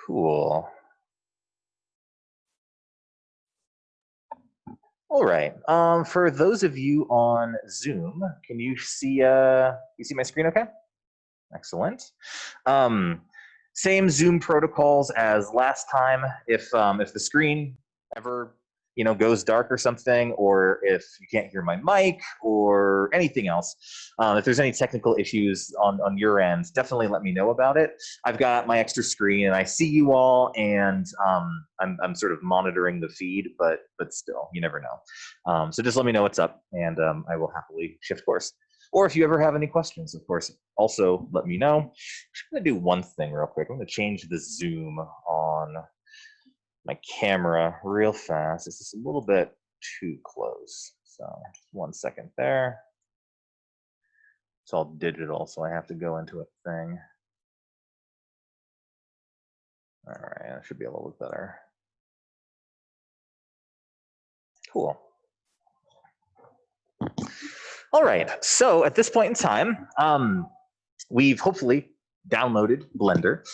Cool. All right. For those of you on Zoom, can you see my screen okay? Excellent. Same Zoom protocols as last time. If the screen ever goes dark or something, or if you can't hear my mic or anything else, if there's any technical issues on your end, definitely let me know about it. I've got my extra screen and I see you all, and I'm sort of monitoring the feed, but still, you never know. So just let me know what's up, and I will happily shift course. Or if you ever have any questions, of course, also let me know. I'm just gonna do one thing real quick. I'm gonna change the zoom on my camera real fast. It's just a little bit too close. So just 1 second there. It's all digital, so I have to go into a thing. All right, that should be a little bit better. Cool. All right, so at this point in time, we've hopefully downloaded Blender.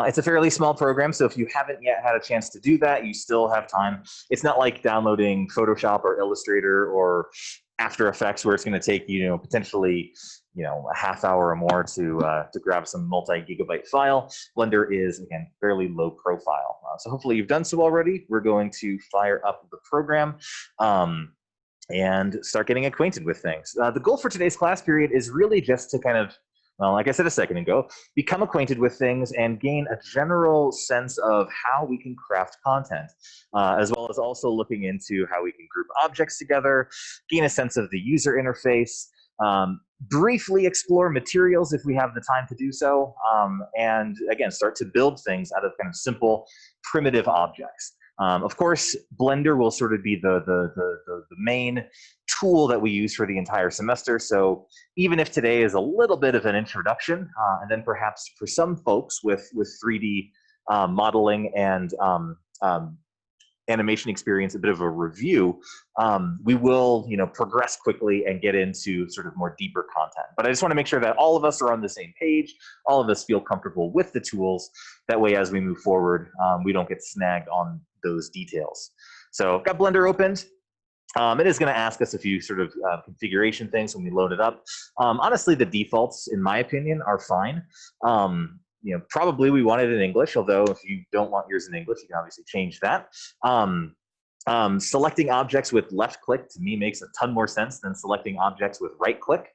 It's a fairly small program, so if you haven't yet had a chance to do that, you still have time. It's not like downloading Photoshop or Illustrator or After Effects, where it's going to take potentially a half hour or more to grab some multi-gigabyte file. Blender is, again, fairly low profile. So hopefully you've done so already. We're going to fire up the program and start getting acquainted with things. The goal for today's class period is really just to kind of, well, like I said a second ago, become acquainted with things and gain a general sense of how we can craft content, as well as also looking into how we can group objects together, gain a sense of the user interface, briefly explore materials if we have the time to do so, and again, start to build things out of kind of simple, primitive objects. Of course, Blender will sort of be the main tool that we use for the entire semester. So even if today is a little bit of an introduction, and then perhaps for some folks with 3D modeling and animation experience, a bit of a review, we will progress quickly and get into sort of more deeper content. But I just want to make sure that all of us are on the same page, all of us feel comfortable with the tools. That way, as we move forward, we don't get snagged on those details. So I've got Blender opened. It is going to ask us a few sort of configuration things when we load it up. Honestly, the defaults, in my opinion, are fine. Probably we want it in English, although if you don't want yours in English, you can obviously change that. Selecting objects with left click, to me, makes a ton more sense than selecting objects with right click.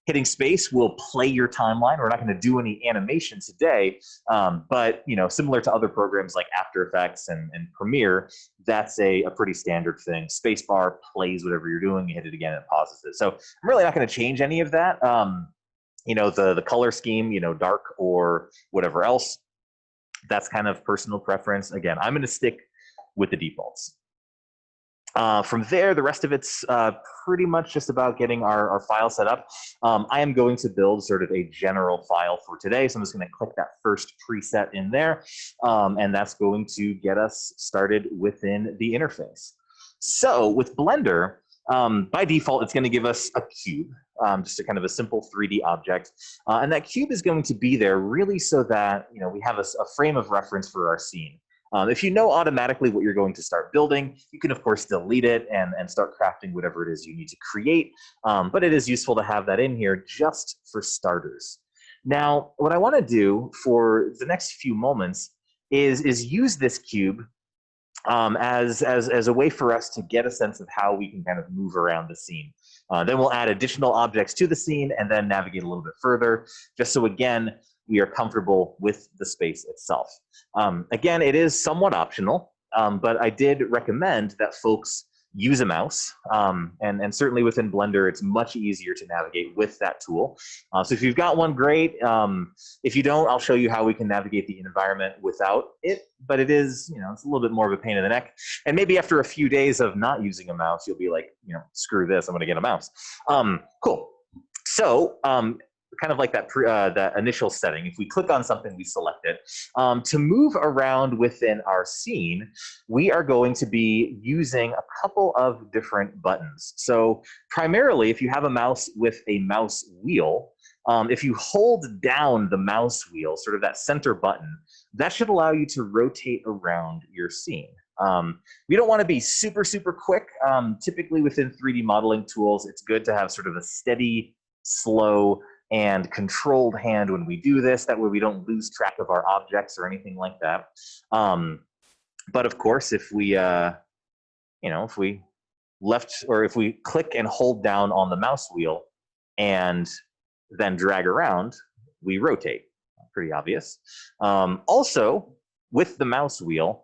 Hitting space will play your timeline. We're not going to do any animation today, but similar to other programs like After Effects and Premiere, that's a pretty standard thing. Spacebar plays whatever you're doing. You hit it again, and it pauses it. So I'm really not going to change any of that. The color scheme, dark or whatever else, that's kind of personal preference. Again, I'm going to stick with the defaults. From there, the rest of it's pretty much just about getting our file set up. I am going to build sort of a general file for today, so I'm just going to click that first preset in there, and that's going to get us started within the interface. So with Blender, by default, it's going to give us a cube, just a kind of a simple 3D object. And that cube is going to be there really so that we have a frame of reference for our scene. If you know automatically what you're going to start building, you can, of course, delete it and start crafting whatever it is you need to create. But it is useful to have that in here just for starters. Now, what I want to do for the next few moments is use this cube as a way for us to get a sense of how we can kind of move around the scene. Then we'll add additional objects to the scene and then navigate a little bit further, just so, again, we are comfortable with the space itself. Again, it is somewhat optional, but I did recommend that folks use a mouse. And certainly within Blender, it's much easier to navigate with that tool. So if you've got one, great. If you don't, I'll show you how we can navigate the environment without it. But it is, it's a little bit more of a pain in the neck. And maybe after a few days of not using a mouse, you'll be like, screw this, I'm going to get a mouse. Cool. So kind of like that initial setting. If we click on something, we select it. To move around within our scene, we are going to be using a couple of different buttons. So primarily, if you have a mouse with a mouse wheel, if you hold down the mouse wheel, sort of that center button, that should allow you to rotate around your scene. We don't want to be super, super quick. Typically within 3D modeling tools, it's good to have sort of a steady, slow, and controlled hand when we do this. That way we don't lose track of our objects or anything like that. But of course, if we, if we if we click and hold down on the mouse wheel and then drag around, we rotate. Pretty obvious. Also, with the mouse wheel,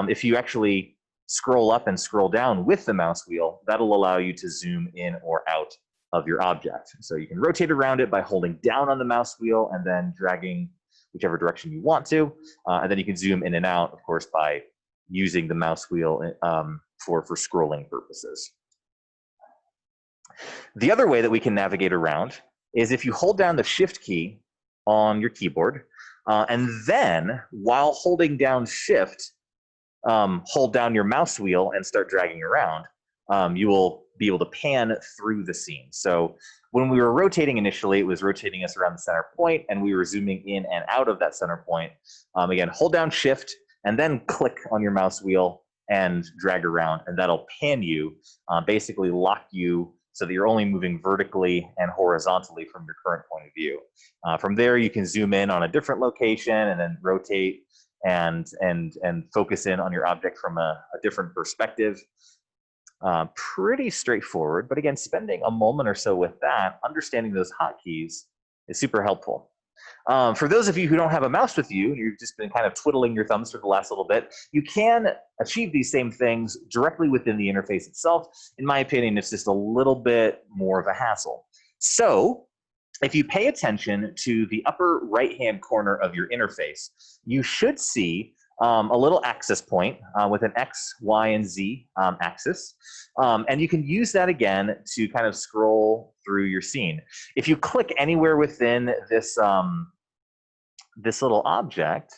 if you actually scroll up and scroll down with the mouse wheel, that'll allow you to zoom in or out of your object. So you can rotate around it by holding down on the mouse wheel and then dragging whichever direction you want to. And then you can zoom in and out, of course, by using the mouse wheel for scrolling purposes. The other way that we can navigate around is if you hold down the Shift key on your keyboard, and then while holding down Shift, hold down your mouse wheel and start dragging around, you will be able to pan through the scene. So when we were rotating initially, it was rotating us around the center point, and we were zooming in and out of that center point. Again, hold down Shift and then click on your mouse wheel and drag around, and that'll pan you, basically lock you so that you're only moving vertically and horizontally from your current point of view. From there, you can zoom in on a different location and then rotate and focus in on your object from a different perspective. Pretty straightforward, but again, spending a moment or so with that, understanding those hotkeys is super helpful. For those of you who don't have a mouse with you, and you've just been kind of twiddling your thumbs for the last little bit, you can achieve these same things directly within the interface itself. In my opinion, it's just a little bit more of a hassle. So if you pay attention to the upper right-hand corner of your interface, you should see a little axis point with an X, Y, and Z axis. And you can use that again to kind of scroll through your scene. If you click anywhere within this, this little object,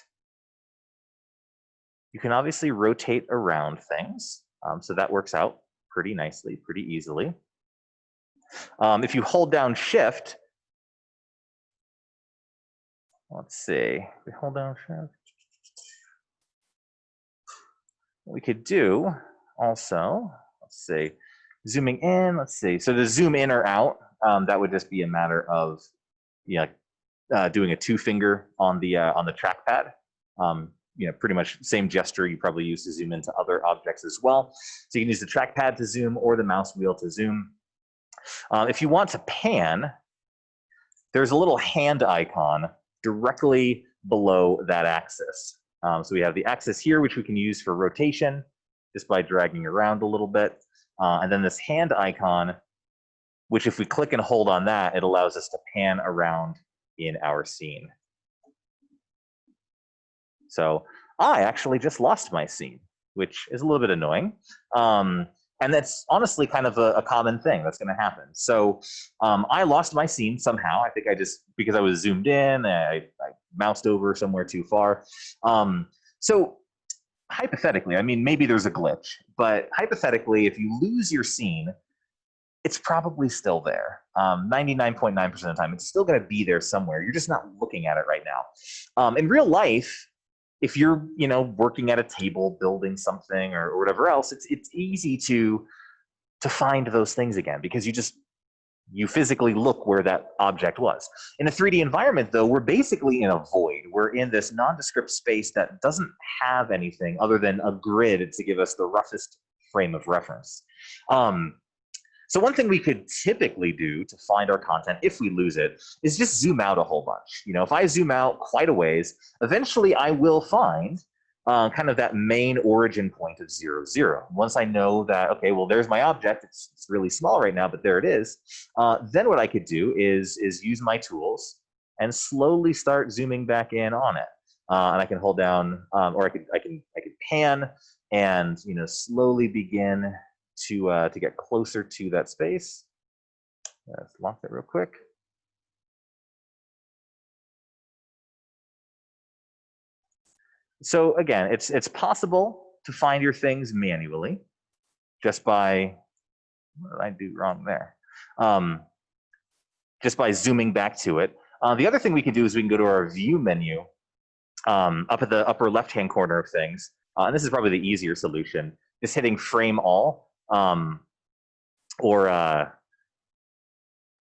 you can obviously rotate around things. So that works out pretty nicely, pretty easily. If you hold down Shift, let's see, we hold down Shift. What we could do also, let's see, zooming in, let's see. So to zoom in or out, that would just be a matter of doing a 2-finger on the trackpad. Pretty much same gesture you probably use to zoom into other objects as well. So you can use the trackpad to zoom or the mouse wheel to zoom. If you want to pan, there's a little hand icon directly below that axis. So we have the axis here, which we can use for rotation just by dragging around a little bit. And then this hand icon, which if we click and hold on that, it allows us to pan around in our scene. So I actually just lost my scene, which is a little bit annoying. And that's honestly kind of a common thing that's going to happen. So I lost my scene somehow. I think because I was zoomed in, I moused over somewhere too far. So hypothetically, I mean, maybe there's a glitch, but hypothetically, if you lose your scene, it's probably still there. 99.9% of the time, it's still going to be there somewhere. You're just not looking at it right now. In real life, if you're working at a table, building something or whatever else, it's easy to find those things again because you physically look where that object was. In a 3D environment, though, we're basically in a void. We're in this nondescript space that doesn't have anything other than a grid to give us the roughest frame of reference. So one thing we could typically do to find our content if we lose it is just zoom out a whole bunch. If I zoom out quite a ways, eventually I will find kind of that main origin point of 0, 0. Once I know that, okay, well, there's my object. It's really small right now, but there it is. Then what I could do is use my tools and slowly start zooming back in on it. And I can hold down, or I can pan and slowly begin to get closer to that space. Let's lock that real quick. So again, it's possible to find your things manually just by, what did I do wrong there? just by zooming back to it. The other thing we can do is we can go to our view menu up at the upper left-hand corner of things. And this is probably the easier solution, just hitting frame all, or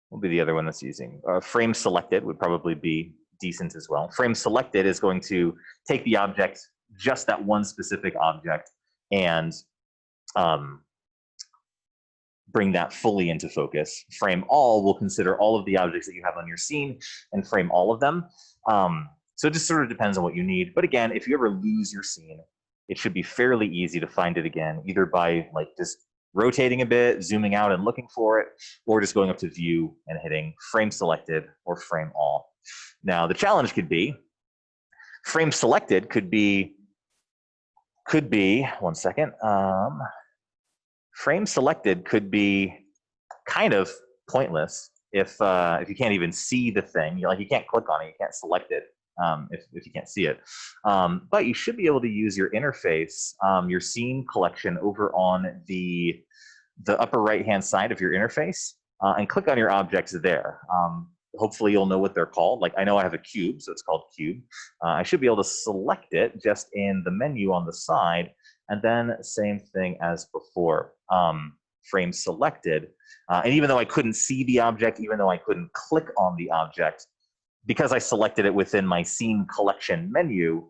what will be the other one that's using? Frame selected would probably be decent as well. Frame selected is going to take the object, just that one specific object, and bring that fully into focus. Frame all will consider all of the objects that you have on your scene and frame all of them. So it just sort of depends on what you need. But again, if you ever lose your scene, it should be fairly easy to find it again, either by like just rotating a bit, zooming out and looking for it, or just going up to view and hitting frame selected or frame all. Now, the challenge could be, frame selected could be, one second, frame selected could be kind of pointless if you can't even see the thing. You can't click on it, you can't select it if you can't see it. But you should be able to use your interface, your scene collection over on the upper right-hand side of your interface, and click on your objects there. Hopefully you'll know what they're called. Like I know I have a cube, so it's called cube. I should be able to select it just in the menu on the side, and then same thing as before, frame selected. And even though I couldn't see the object, even though I couldn't click on the object, because I selected it within my scene collection menu,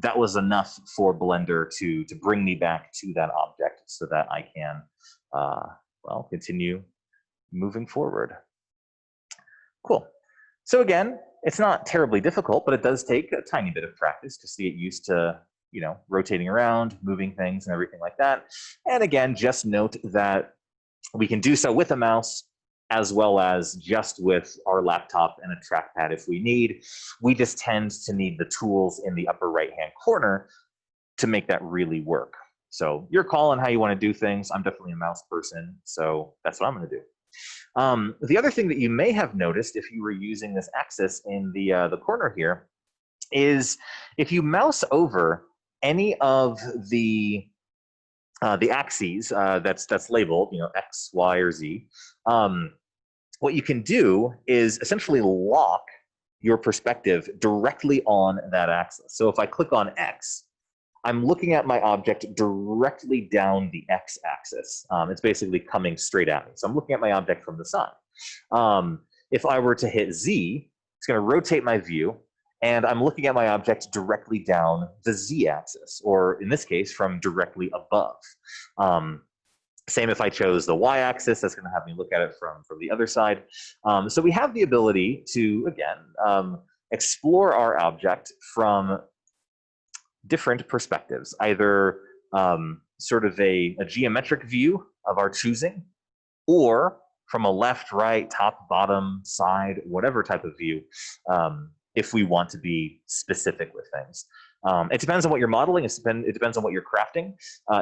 that was enough for Blender to bring me back to that object so that I can, well, continue moving forward. Cool. So again, it's not terribly difficult, but it does take a tiny bit of practice to get used to, you know, rotating around, moving things and everything like that. And again, just note that we can do so with a mouse as well as just with our laptop and a trackpad if we need. We just tend to need the tools in the upper right-hand corner to make that really work. So your call on how you want to do things. I'm definitely a mouse person, so that's what I'm going to do. The other thing that you may have noticed if you were using this axis in the corner here is if you mouse over any of the axes that's labeled, you know, X, Y, or Z, what you can do is essentially lock your perspective directly on that axis. So if I click on X, I'm looking at my object directly down the X axis. It's basically coming straight at me. So I'm looking at my object from the side. If I were to hit Z, it's going to rotate my view, and I'm looking at my object directly down the Z axis, or in this case, from directly above. Same if I chose the Y axis, that's going to have me look at it from the other side. So we have the ability to, again, explore our object from different perspectives, either sort of a geometric view of our choosing, or from a left, right, top, bottom, side, whatever type of view, if we want to be specific with things. It depends on what you're modeling, it depends on what you're crafting.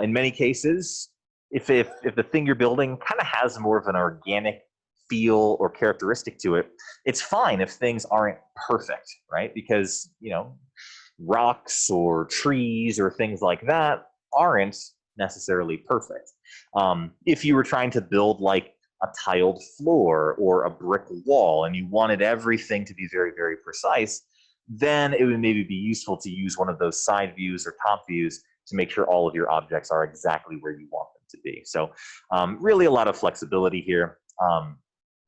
In many cases, if the thing you're building kind of has more of an organic feel or characteristic to it, it's fine if things aren't perfect, right? Because, you know, rocks or trees or things like that aren't necessarily perfect. If you were trying to build like a tiled floor or a brick wall and you wanted everything to be very, very precise, then it would maybe be useful to use one of those side views or top views to make sure all of your objects are exactly where you want them to be. So really a lot of flexibility here.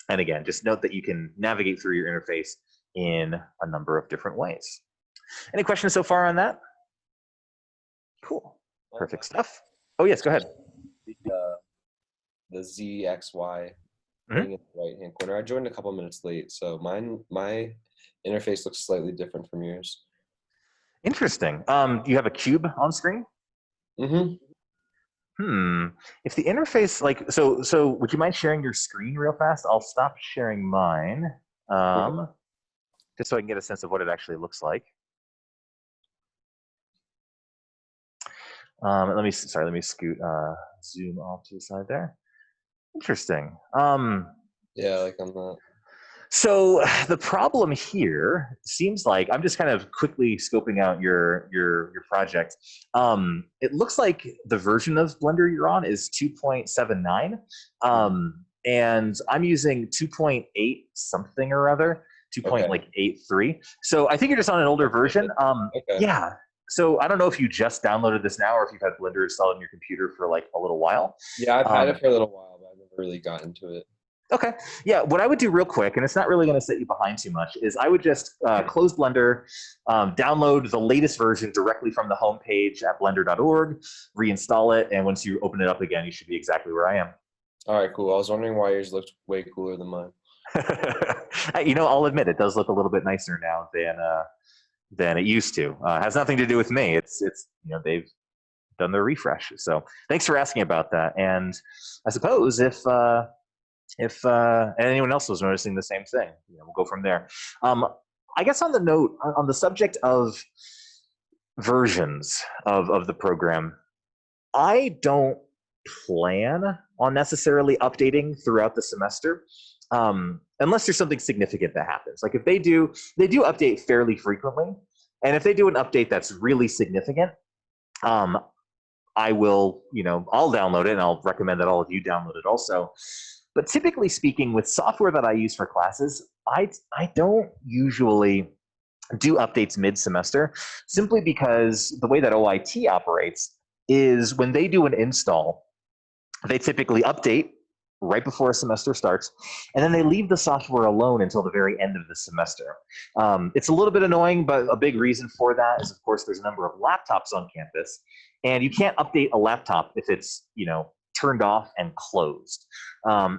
And again, just note that you can navigate through your interface in a number of different ways. Any questions so far on that? Cool. Perfect stuff. Oh, yes, go ahead. The ZXY thing in the right-hand corner. I joined a couple minutes late, so my interface looks slightly different from yours. Interesting. Do you have a cube on screen? Mm-hmm. If the interface, like, so would you mind sharing your screen real fast? I'll stop sharing mine, just so I can get a sense of what it actually looks like. Let me scoot, zoom off to the side there. Interesting. Yeah, like on that. So the problem here seems like, I'm just kind of quickly scoping out your project. It looks like the version of Blender you're on is 2.79. and I'm using 2.8 something or other, 2.83. So I think you're just on an older version. Okay. Yeah. So I don't know if you just downloaded this now or if you've had Blender installed on your computer for like a little while. Yeah, I've had it for a little while, but I've never really gotten into it. Okay. Yeah. What I would do real quick, and it's not really going to set you behind too much, is I would just close Blender, download the latest version directly from the homepage at blender.org, reinstall it, and once you open it up again, you should be exactly where I am. All right, cool. I was wondering why yours looked way cooler than mine. I'll admit it does look a little bit nicer now than it used to. It has nothing to do with me. It's they've done their refresh. So thanks for asking about that. And I suppose if anyone else was noticing the same thing, we'll go from there. I guess on the subject of versions of the program, I don't plan on necessarily updating throughout the semester, unless there's something significant that happens. Like if they do update fairly frequently, and if they do an update that's really significant, I will, I'll download it, and I'll recommend that all of you download it also. But typically speaking, with software that I use for classes, I don't usually do updates mid-semester, simply because the way that OIT operates is when they do an install, they typically update right before a semester starts, and then they leave the software alone until the very end of the semester. It's a little bit annoying, but a big reason for that is, of course, there's a number of laptops on campus, and you can't update a laptop if it's, turned off and closed.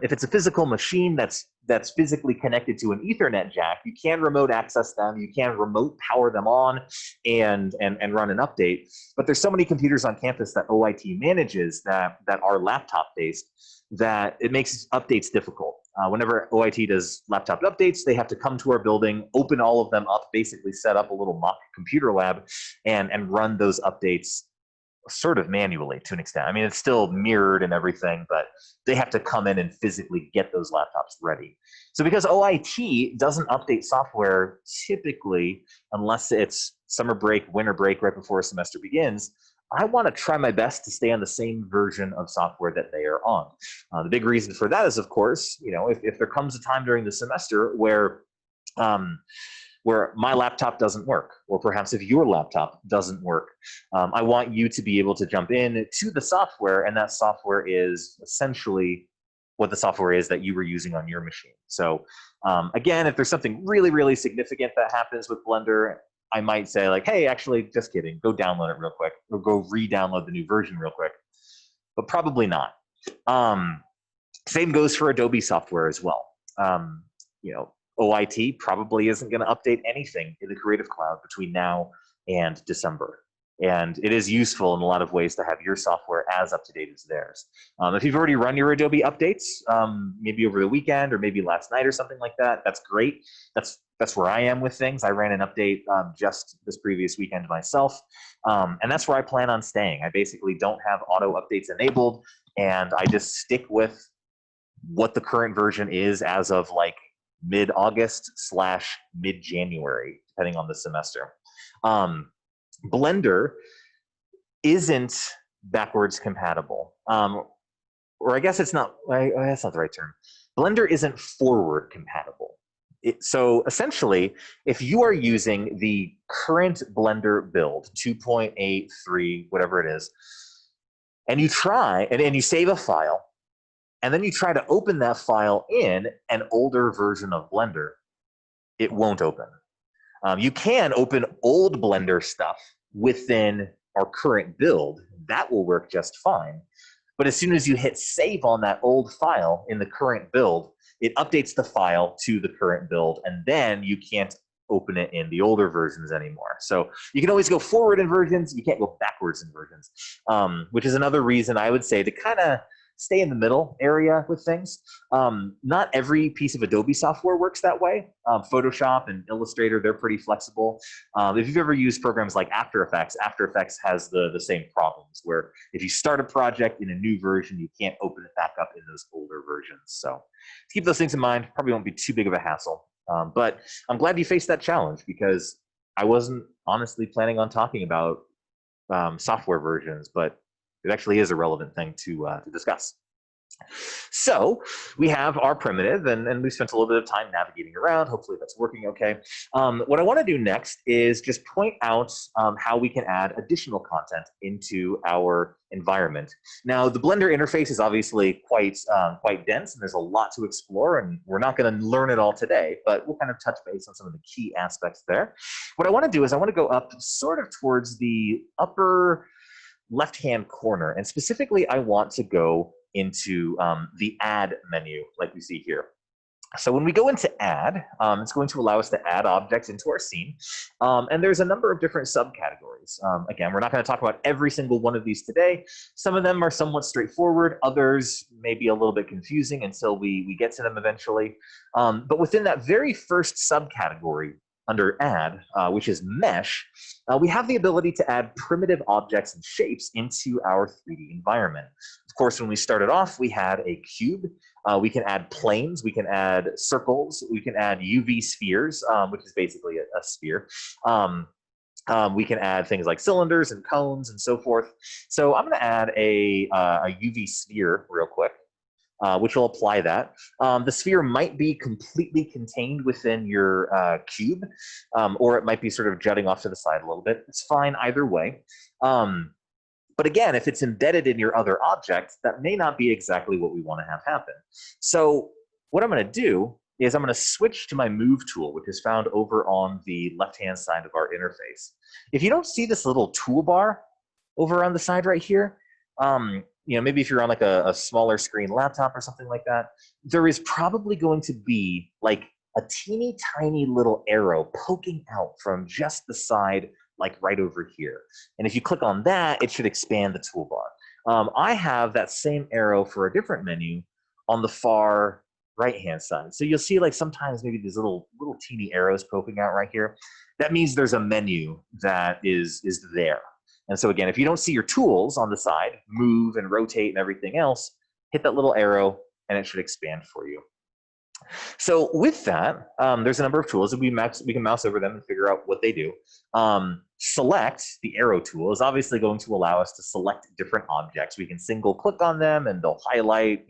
If it's a physical machine that's physically connected to an Ethernet jack, you can remote access them, you can remote power them on and run an update. But there's so many computers on campus that OIT manages that are laptop based, that it makes updates difficult. Whenever OIT does laptop updates, they have to come to our building, open all of them up, basically set up a little mock computer lab, and run those updates sort of manually to an extent. I mean, it's still mirrored and everything, but they have to come in and physically get those laptops ready. So because OIT doesn't update software typically, unless it's summer break, winter break, right before a semester begins, I want to try my best to stay on the same version of software that they are on. The big reason for that is, of course, if there comes a time during the semester where my laptop doesn't work, or perhaps if your laptop doesn't work, I want you to be able to jump in to the software, and that software is essentially what the software is that you were using on your machine. So again, if there's something really, really significant that happens with Blender, I might say like, hey, actually, just kidding, go download it real quick, or go re-download the new version real quick, but probably not. Same goes for Adobe software as well. OIT probably isn't going to update anything in the Creative Cloud between now and December. And it is useful in a lot of ways to have your software as up to date as theirs. If you've already run your Adobe updates, maybe over the weekend or maybe last night or something like that, that's great. That's where I am with things. I ran an update just this previous weekend myself. And that's where I plan on staying. I basically don't have auto updates enabled, and I just stick with what the current version is as of like mid-August/mid-January, depending on the semester. Blender isn't backwards compatible. Or I guess it's not, that's not the right term. Blender isn't forward compatible. So essentially, if you are using the current Blender build, 2.83, whatever it is, and you try, and you save a file, and then you try to open that file in an older version of Blender, it won't open. You can open old Blender stuff within our current build. That will work just fine. But as soon as you hit save on that old file in the current build, it updates the file to the current build, and then you can't open it in the older versions anymore. So you can always go forward in versions, you can't go backwards in versions, which is another reason I would say to kind of stay in the middle area with things. Not every piece of Adobe software works that way. Photoshop and Illustrator, they're pretty flexible. If you've ever used programs like After Effects has the same problems, where if you start a project in a new version, you can't open it back up in those older versions. So keep those things in mind. Probably won't be too big of a hassle. But I'm glad you faced that challenge, because I wasn't honestly planning on talking about software versions, but it actually is a relevant thing to discuss. So we have our primitive, and we spent a little bit of time navigating around. Hopefully that's working okay. What I want to do next is just point out how we can add additional content into our environment. Now, the Blender interface is obviously quite dense, and there's a lot to explore, and we're not going to learn it all today, but we'll kind of touch base on some of the key aspects there. What I want to do is I want to go up sort of towards the upper left-hand corner, and specifically I want to go into the add menu like we see here. So when we go into add, it's going to allow us to add objects into our scene. And there's a number of different subcategories. Again, we're not going to talk about every single one of these today. Some of them are somewhat straightforward. Others may be a little bit confusing until we get to them eventually. But within that very first subcategory under add, which is mesh, we have the ability to add primitive objects and shapes into our 3D environment. Of course, when we started off, we had a cube. We can add planes, we can add circles, we can add UV spheres, which is basically a sphere. We can add things like cylinders and cones and so forth. So I'm going to add a UV sphere real quick, which will apply that. The sphere might be completely contained within your cube, or it might be sort of jutting off to the side a little bit. It's fine either way. But again, if it's embedded in your other object, that may not be exactly what we want to have happen. So what I'm going to do is I'm going to switch to my move tool, which is found over on the left-hand side of our interface. If you don't see this little toolbar over on the side right here, maybe if you're on like a smaller screen laptop or something like that, there is probably going to be like a teeny tiny little arrow poking out from just the side, like right over here. And if you click on that, it should expand the toolbar. I have that same arrow for a different menu on the far right-hand side. So you'll see like sometimes maybe these little teeny arrows poking out right here. That means there's a menu that is there. And so again, if you don't see your tools on the side, move and rotate and everything else, hit that little arrow and it should expand for you. So with that, there's a number of tools, and we can mouse over them and figure out what they do. Select, the arrow tool, is obviously going to allow us to select different objects. We can single click on them and they'll highlight,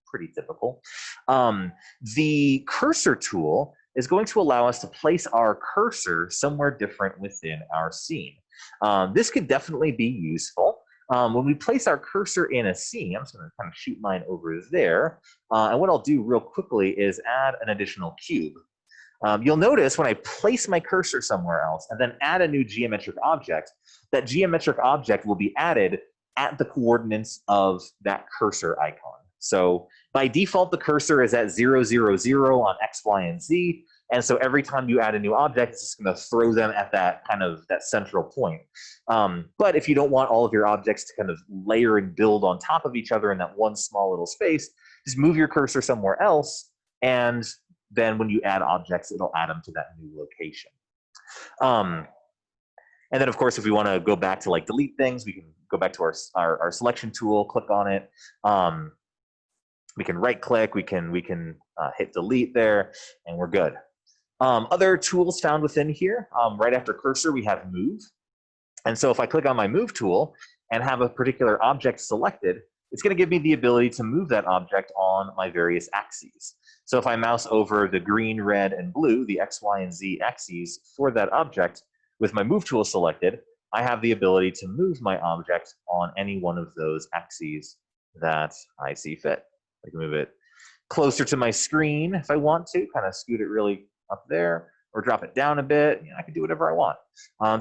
pretty typical. The cursor tool is going to allow us to place our cursor somewhere different within our scene. This could definitely be useful. When we place our cursor in a scene, I'm just going to kind of shoot mine over there. And what I'll do real quickly is add an additional cube. You'll notice when I place my cursor somewhere else and then add a new geometric object, that geometric object will be added at the coordinates of that cursor icon. So by default, the cursor is at 0, 0, 0 on X, Y, and Z. And so every time you add a new object, it's just going to throw them at that central point. But if you don't want all of your objects to kind of layer and build on top of each other in that one small little space, just move your cursor somewhere else. And then when you add objects, it'll add them to that new location. And then, of course, if we want to go back to like delete things, we can go back to our selection tool, click on it. We can right click, we can hit delete there, and we're good. Other tools found within here, right after cursor, we have move. And so if I click on my move tool and have a particular object selected, it's going to give me the ability to move that object on my various axes. So if I mouse over the green, red, and blue, the X, Y, and Z axes for that object, with my move tool selected, I have the ability to move my object on any one of those axes that I see fit. I can move it closer to my screen if I want to, kind of scoot it really up there, or drop it down a bit. I can do whatever I want.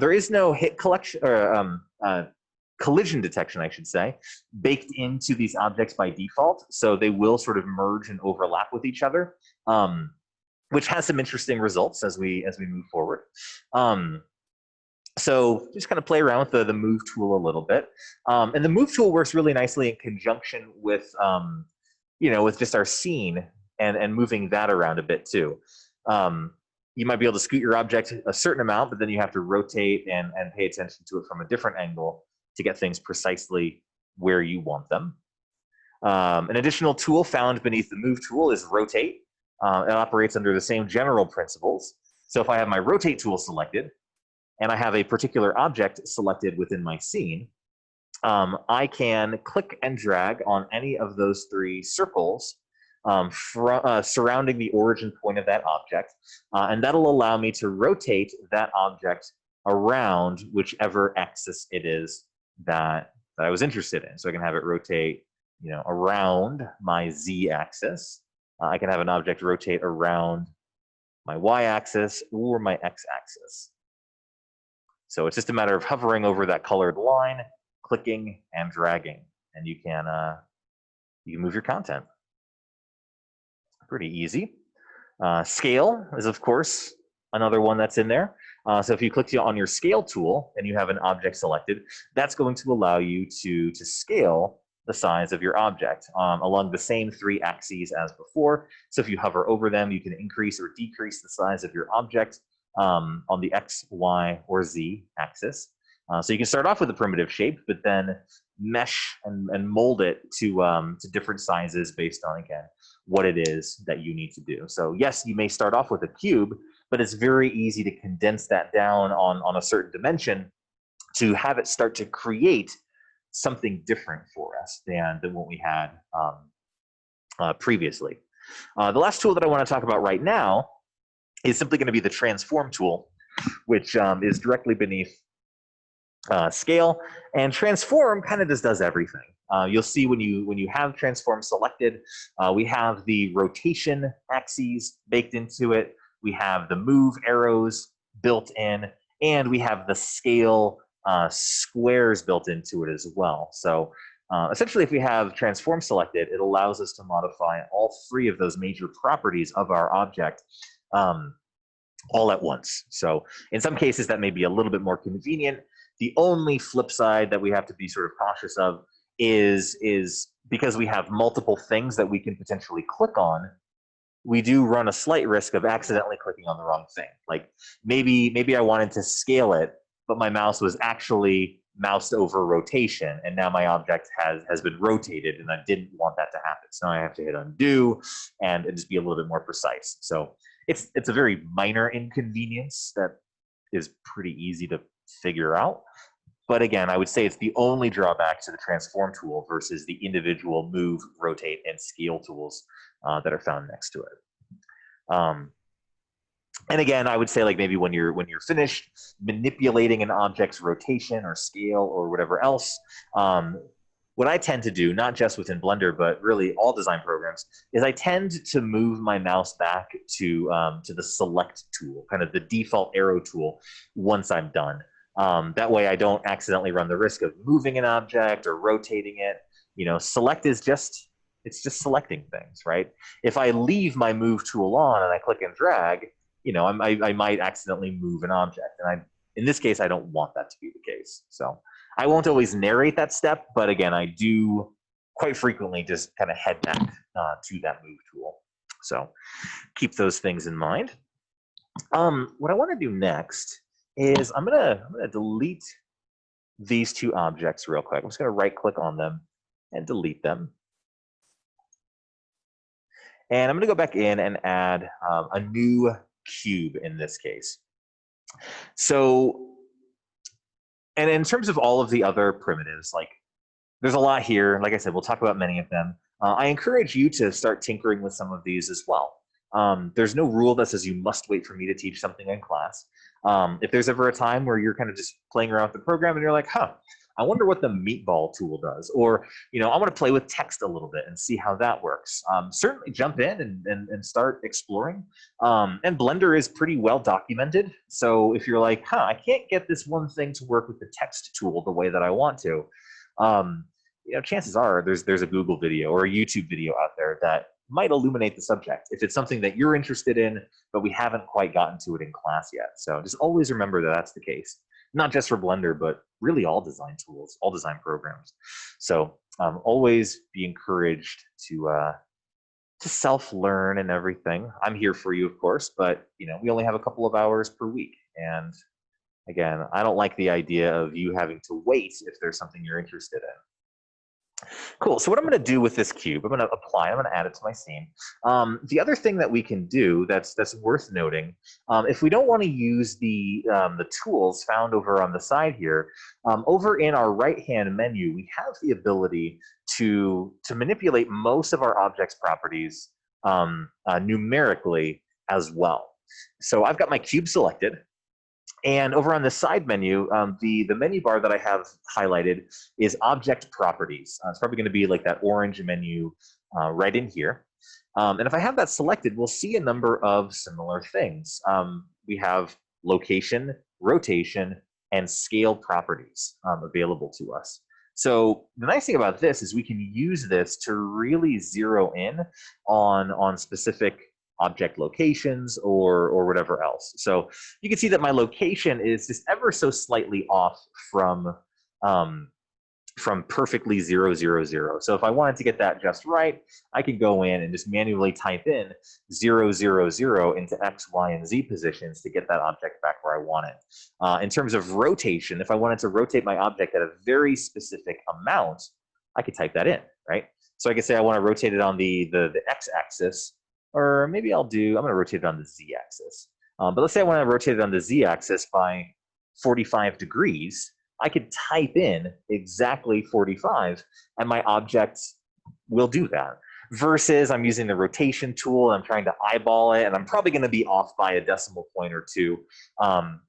There is no hit collection or collision detection, I should say, baked into these objects by default. So they will sort of merge and overlap with each other, which has some interesting results as we move forward. So just kind of play around with the move tool a little bit. And the move tool works really nicely in conjunction with, with just our scene and moving that around a bit too. You might be able to scoot your object a certain amount, but then you have to rotate and pay attention to it from a different angle to get things precisely where you want them. An additional tool found beneath the move tool is rotate. It operates under the same general principles. So if I have my rotate tool selected and I have a particular object selected within my scene, I can click and drag on any of those three circles surrounding the origin point of that object, and that'll allow me to rotate that object around whichever axis it is that I was interested in. So I can have it rotate, around my z-axis. I can have an object rotate around my y-axis or my x-axis. So it's just a matter of hovering over that colored line, clicking and dragging, and you can move your content. Pretty easy. Scale is, of course, another one that's in there. So if you click on your scale tool and you have an object selected, that's going to allow you to scale the size of your object along the same three axes as before. So if you hover over them, you can increase or decrease the size of your object on the X, Y, or Z axis. So you can start off with a primitive shape, but then mesh and mold it to different sizes based on, again, what it is that you need to do. So yes, you may start off with a cube, but it's very easy to condense that down on a certain dimension to have it start to create something different for us than what we had previously. The last tool that I want to talk about right now is simply going to be the transform tool, which is directly beneath scale, and transform kind of just does everything. You'll see when you have transform selected, we have the rotation axes baked into it, we have the move arrows built in, and we have the scale squares built into it as well. So essentially, if we have transform selected, it allows us to modify all three of those major properties of our object all at once. So in some cases, that may be a little bit more convenient. The only flip side that we have to be sort of cautious of is because we have multiple things that we can potentially click on, we do run a slight risk of accidentally clicking on the wrong thing. Like maybe I wanted to scale it, but my mouse was actually moused over rotation, and now my object has been rotated, and I didn't want that to happen. So now I have to hit undo and just be a little bit more precise. So it's a very minor inconvenience that is pretty easy to figure out. But again, I would say it's the only drawback to the transform tool versus the individual move, rotate, and scale tools that are found next to it. And again, I would say like maybe when you're finished manipulating an object's rotation or scale or whatever else, what I tend to do, not just within Blender, but really all design programs, is I tend to move my mouse back to the select tool, kind of the default arrow tool, once I'm done. That way I don't accidentally run the risk of moving an object or rotating it. Select is it's just selecting things, right? If I leave my move tool on and I click and drag, I might accidentally move an object. And in this case, I don't want that to be the case. So I won't always narrate that step, but again, I do quite frequently just kind of head back to that move tool. So keep those things in mind. What I want to do next is I'm gonna delete these two objects real quick. I'm just gonna right click on them and delete them. And I'm gonna go back in and add a new cube in this case. So, and in terms of all of the other primitives, like there's a lot here. Like I said, we'll talk about many of them. I encourage you to start tinkering with some of these as well. There's no rule that says you must wait for me to teach something in class. If there's ever a time where you're kind of just playing around with the program and you're like, I wonder what the meatball tool does, or I want to play with text a little bit and see how that works. Certainly jump in and start exploring. And Blender is pretty well documented. So if you're like, I can't get this one thing to work with the text tool the way that I want to, chances are there's a Google video or a YouTube video out there that might illuminate the subject if it's something that you're interested in, but we haven't quite gotten to it in class yet. So just always remember that that's the case, not just for Blender, but really all design tools, all design programs. So always be encouraged to self-learn and everything. I'm here for you, of course, but we only have a couple of hours per week. And again, I don't like the idea of you having to wait if there's something you're interested in. Cool. So what I'm going to do with this cube, I'm going to apply, I'm going to add it to my scene. The other thing that we can do that's worth noting, if we don't want to use the tools found over on the side here, over in our right-hand menu, we have the ability to manipulate most of our object's properties numerically as well. So I've got my cube selected. And over on the side menu, the menu bar that I have highlighted is object properties. It's probably going to be like that orange menu right in here. And if I have that selected, we'll see a number of similar things. We have location, rotation, and scale properties available to us. So the nice thing about this is we can use this to really zero in on specific object locations or whatever else. So you can see that my location is just ever so slightly off from perfectly 0, 0, 0. So if I wanted to get that just right, I could go in and just manually type in 0, 0, 0 into X, Y, and Z positions to get that object back where I want it. In terms of rotation, if I wanted to rotate my object at a very specific amount, I could type that in, right? So I could say I want to rotate it on the X-axis, or maybe I'm going to rotate it on the Z-axis. But let's say I want to rotate it on the Z-axis by 45 degrees. I could type in exactly 45, and my object will do that. Versus I'm using the rotation tool, and I'm trying to eyeball it, and I'm probably going to be off by a decimal point or two.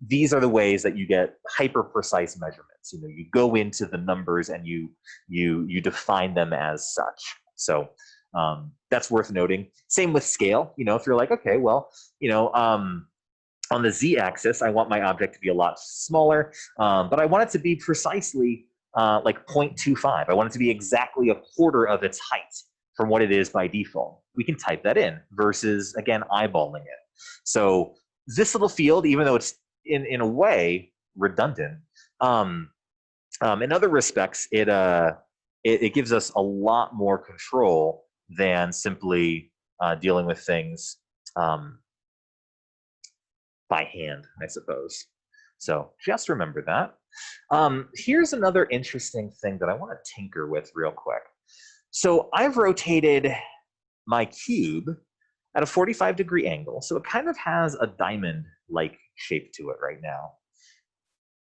These are the ways that you get hyper-precise measurements. You know, you go into the numbers and you define them as such. So that's worth noting. Same with scale. You know, if you're like, okay, well, you know, on the Z-axis, I want my object to be a lot smaller, but I want it to be precisely like 0.25. I want it to be exactly a quarter of its height from what it is by default. We can type that in versus, again, eyeballing it. So this little field, even though it's in a way redundant, in other respects, it gives us a lot more control than simply dealing with things by hand, I suppose. So just remember that. Here's another interesting thing that I want to tinker with real quick. So I've rotated my cube at a 45-degree angle, so it kind of has a diamond-like shape to it right now.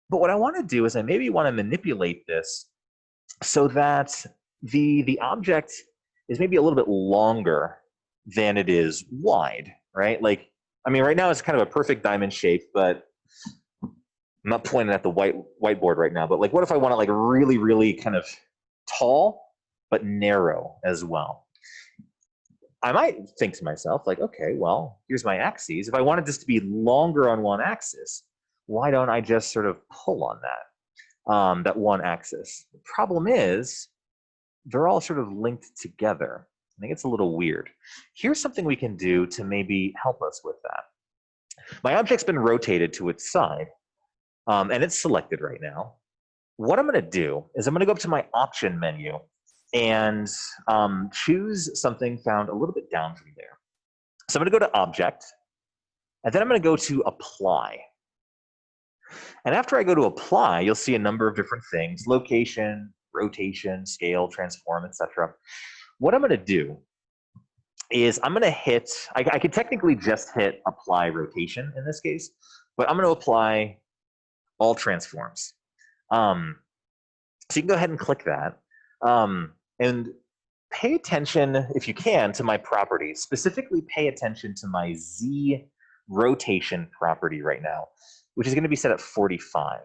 But what I want to do is I maybe want to manipulate this so that the object is maybe a little bit longer than it is wide, right? Like, I mean, right now it's kind of a perfect diamond shape, but I'm not pointing at the whiteboard right now, but like, what if I want it like really, really kind of tall, but narrow as well? I might think to myself, like, okay, well, here's my axes. If I wanted this to be longer on one axis, why don't I just sort of pull on that one axis? The problem is they're all sort of linked together. I think it's a little weird. Here's something we can do to maybe help us with that. My object's been rotated to its side, and it's selected right now. What I'm going to do is I'm going to go up to my option menu and choose something found a little bit down from there. So I'm going to go to Object, and then I'm going to go to Apply. And after I go to Apply, you'll see a number of different things: location, rotation, scale, transform, etc. What I'm going to do is I'm going to hit, I could technically just hit Apply Rotation in this case, but I'm going to apply all transforms. So you can go ahead and click that. And pay attention, if you can, to my properties. Specifically, pay attention to my Z rotation property right now, which is going to be set at 45.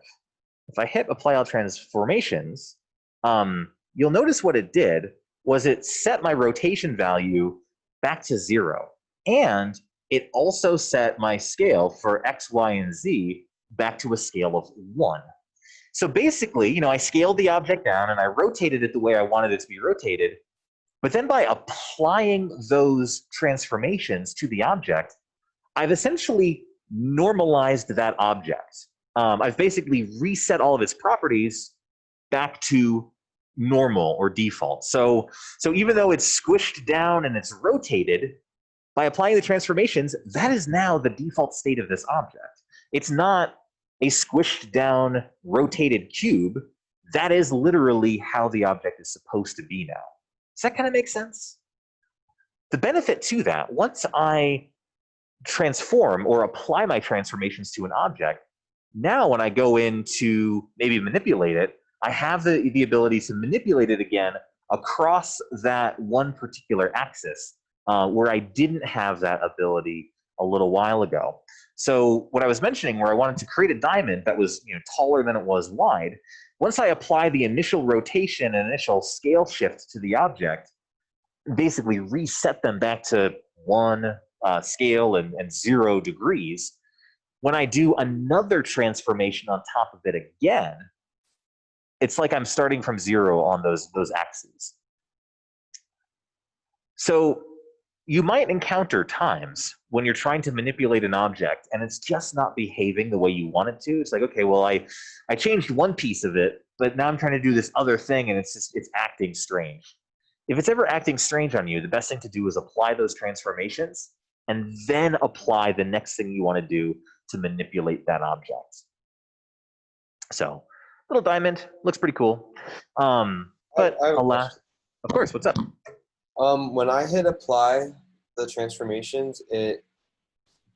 If I hit Apply All Transformations, you'll notice what it did was it set my rotation value back to 0. And it also set my scale for X, Y, and Z back to a scale of 1. So basically, you know, I scaled the object down and I rotated it the way I wanted it to be rotated. But then by applying those transformations to the object, I've essentially normalized that object. I've basically reset all of its properties back to normal or default. So even though it's squished down and it's rotated, by applying the transformations, that is now the default state of this object. It's not a squished down, rotated cube. that is literally how the object is supposed to be now. Does that kind of make sense? The benefit to that, once I transform or apply my transformations to an object, now when I go in to maybe manipulate it, I have the ability to manipulate it again across that one particular axis, where I didn't have that ability a little while ago. So what I was mentioning, where I wanted to create a diamond that was taller than it was wide, once I apply the initial rotation and initial scale shift to the object, basically reset them back to one scale and 0 degrees, when I do another transformation on top of it again, it's like I'm starting from 0 on those axes. So you might encounter times when you're trying to manipulate an object and it's just not behaving the way you want it to. It's like, okay, well, I changed one piece of it, but now I'm trying to do this other thing and it's acting strange. If it's ever acting strange on you, the best thing to do is apply those transformations and then apply the next thing you want to do to manipulate that object. So, little diamond, looks pretty cool. But alas, of course, what's up? When I hit apply the transformations, it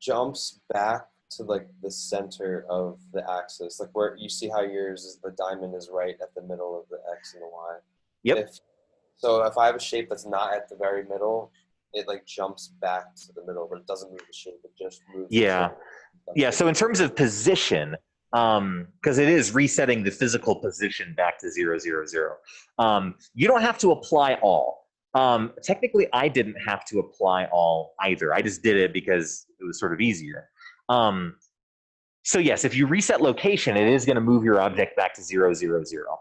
jumps back to like the center of the axis, like where you see how yours is, the diamond is right at the middle of the X and the Y. Yep. So if I have a shape that's not at the very middle, it like jumps back to the middle, but it doesn't move the shape, it just moves. Yeah. Yeah, so in terms of position, because it is resetting the physical position back to 0, 0, 0. You don't have to apply all. Technically, I didn't have to apply all either. I just did it because it was sort of easier. So yes, if you reset location, it is going to move your object back to 0, 0, 0.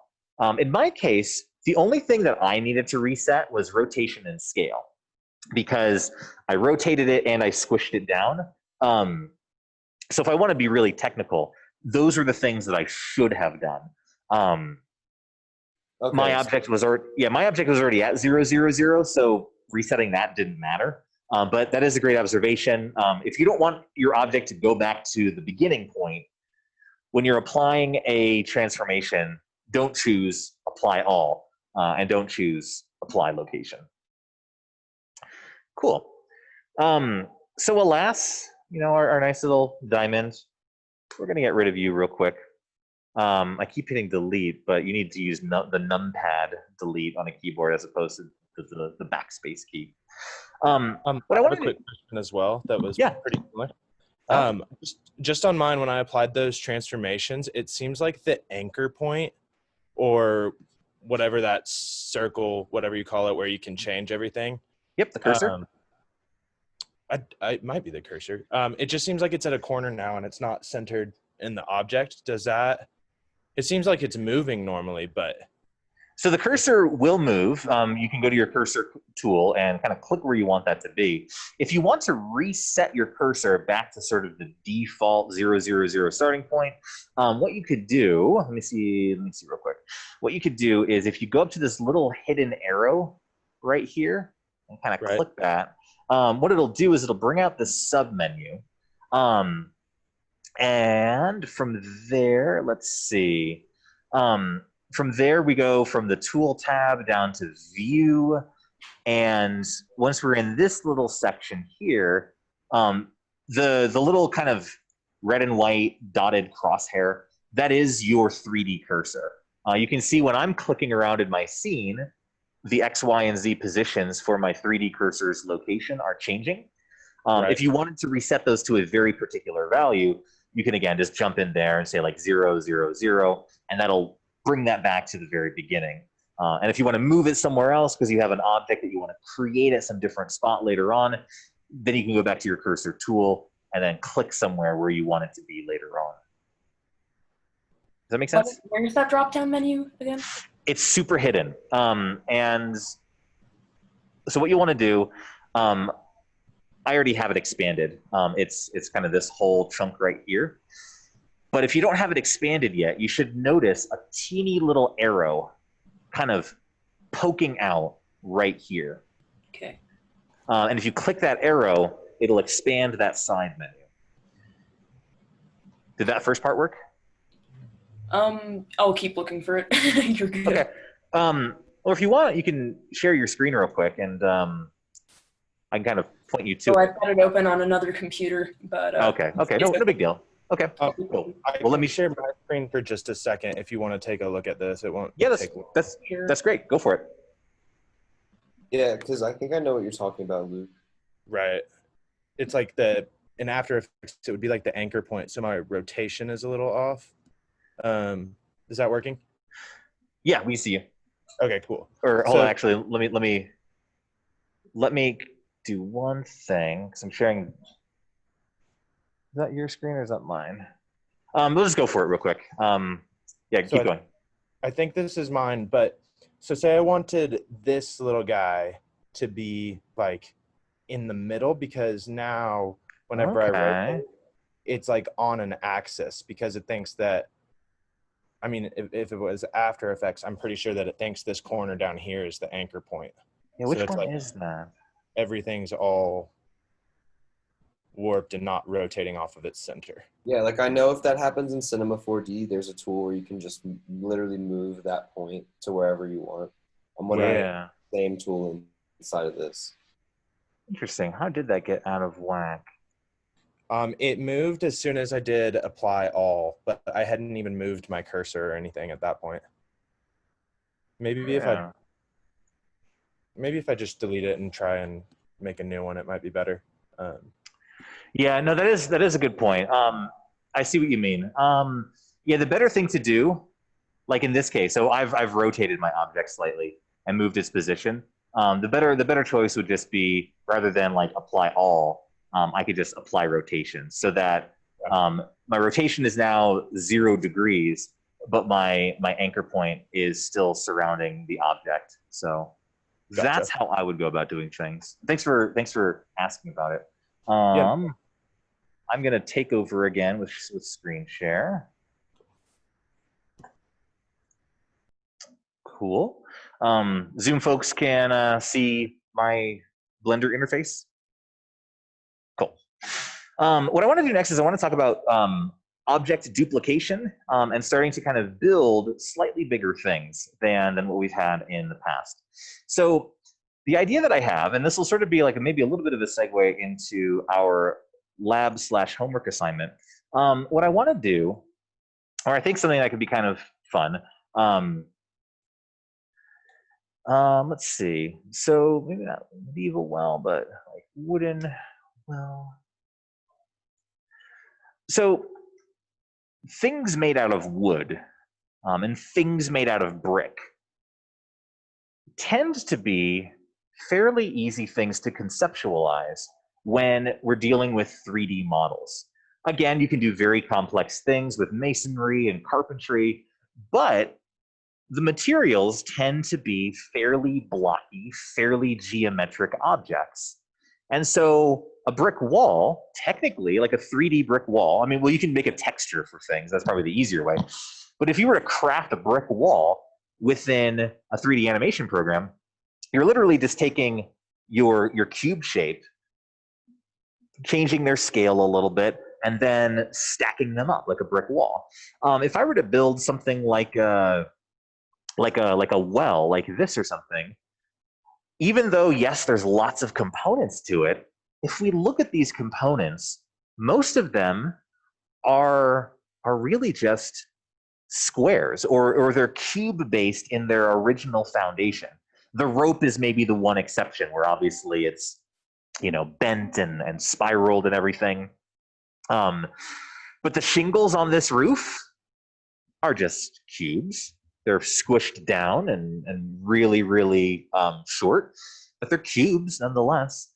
In my case, the only thing that I needed to reset was rotation and scale, because I rotated it and I squished it down. So if I want to be really technical, those are the things that I should have done. Okay, my object was already at 0, 0, 0, so resetting that didn't matter. But that is a great observation. If you don't want your object to go back to the beginning point, when you're applying a transformation, don't choose apply all, and don't choose apply location. Cool. So alas, our nice little diamond, we're going to get rid of you real quick. I keep hitting delete, but you need to use the numpad delete on a keyboard as opposed to the backspace key. But I have a quick question as well that was pretty similar. Just on mine, when I applied those transformations, it seems like the anchor point, or whatever that circle, whatever you call it, where you can change everything. Yep, the cursor. It might be the cursor. It just seems like it's at a corner now and it's not centered in the object. It seems like it's moving normally, but. So the cursor will move. You can go to your cursor tool and kind of click where you want that to be. If you want to reset your cursor back to sort of the default 0, 0, 0 starting point, what you could do, let me see real quick. What you could do is if you go up to this little hidden arrow right here and kind of click that, what it'll do is it'll bring out the sub menu. And from there, let's see. From there, we go from the tool tab down to view. And once we're in this little section here, the little kind of red and white dotted crosshair, that is your 3D cursor. You can see when I'm clicking around in my scene, the X, Y, and Z positions for my 3D cursor's location are changing. If you wanted to reset those to a very particular value, you can, again, just jump in there and say like 0, 0, 0, and that'll bring that back to the very beginning. And if you want to move it somewhere else because you have an object that you want to create at some different spot later on, then you can go back to your cursor tool and then click somewhere where you want it to be later on. Does that make sense? Where's that drop-down menu again? It's super hidden. And so what you want to do, I already have it expanded. It's kind of this whole chunk right here. But if you don't have it expanded yet, you should notice a teeny little arrow kind of poking out right here. Okay. And if you click that arrow, it'll expand that side menu. Did that first part work? I'll keep looking for it. You're good. Okay. Or if you want, you can share your screen real quick, and I can kind of point you to So it. I've got it open on another computer, but Okay. No big deal. Okay. Cool. Well, let me share my screen for just a second. If you want to take a look at this, it won't. Yeah, take long. that's great. Go for it. Yeah, because I think I know what you're talking about, Luke. Right. It's like in After Effects, it would be like the anchor point. So my rotation is a little off. Is that working? Yeah, we see you. Okay, cool. Or hold on, actually, let me do one thing because I'm sharing. Is that your screen or is that mine? We'll just go for it real quick. Yeah, keep going. I think this is mine, but so say I wanted this little guy to be like in the middle, because now whenever I rotate, it's like on an axis, because it thinks that, I mean, if it was After Effects, I'm pretty sure that it thinks this corner down here is the anchor point. Yeah, which one is that? Everything's all warped and not rotating off of its center. Yeah, like I know if that happens in Cinema 4D, there's a tool where you can just literally move that point to wherever you want. I'm wondering if the same tool inside of this. Interesting. How did that get out of whack? It moved as soon as I did apply all, but I hadn't even moved my cursor or anything at that point. Maybe if I just delete it and try and make a new one, it might be better. Yeah, no, that is a good point. I see what you mean. Yeah, the better thing to do, like in this case, so I've rotated my object slightly and moved its position. The better choice would just be, rather than like apply all, I could just apply rotation, so that my rotation is now 0 degrees, but my anchor point is still surrounding the object. So that's how I would go about doing things. Thanks for asking about it. I'm gonna take over again with screen share. Cool. Zoom folks can see my Blender interface. Cool. What I want to do next is I want to talk about object duplication and starting to kind of build slightly bigger things than what we've had in the past. So the idea that I have, and this will sort of be like maybe a little bit of a segue into our lab/homework assignment. What I want to do, or I think something that could be kind of fun. Let's see. So maybe not medieval well, but like wooden well. So things made out of wood and things made out of brick tend to be fairly easy things to conceptualize when we're dealing with 3D models. Again, you can do very complex things with masonry and carpentry, but the materials tend to be fairly blocky, fairly geometric objects. And so a brick wall, technically, like a 3D brick wall, I mean, well, you can make a texture for things. That's probably the easier way. But if you were to craft a brick wall within a 3D animation program, you're literally just taking your cube shape, changing their scale a little bit, and then stacking them up like a brick wall. If I were to build something like a well, like this or something, even though, yes, there's lots of components to it, if we look at these components, most of them are really just squares, or they're cube-based in their original foundation. The rope is maybe the one exception, where obviously it's, you know, bent and spiraled and everything. But the shingles on this roof are just cubes. They're squished down and really, really short, but they're cubes nonetheless.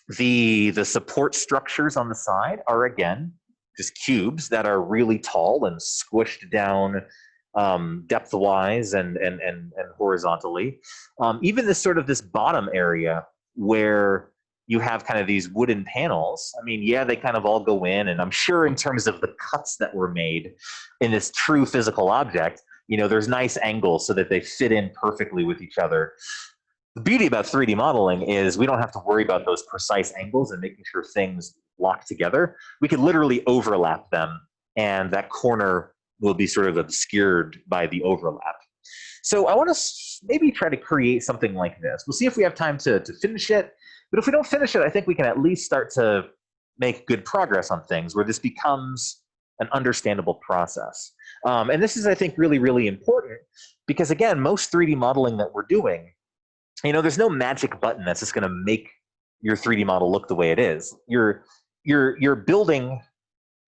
The support structures on the side are, again, just cubes that are really tall and squished down depth-wise and horizontally. Even this bottom area where you have kind of these wooden panels, I mean, yeah, they kind of all go in, and I'm sure in terms of the cuts that were made in this true physical object, you know, there's nice angles so that they fit in perfectly with each other. The beauty about 3D modeling is we don't have to worry about those precise angles and making sure things lock together. We could literally overlap them, and that corner will be sort of obscured by the overlap. So I want to maybe try to create something like this. We'll see if we have time to finish it. But if we don't finish it, I think we can at least start to make good progress on things where this becomes an understandable process. And this is, I think, really, really important because, again, most 3D modeling that we're doing, there's no magic button that's just going to make your 3D model look the way it is. You're building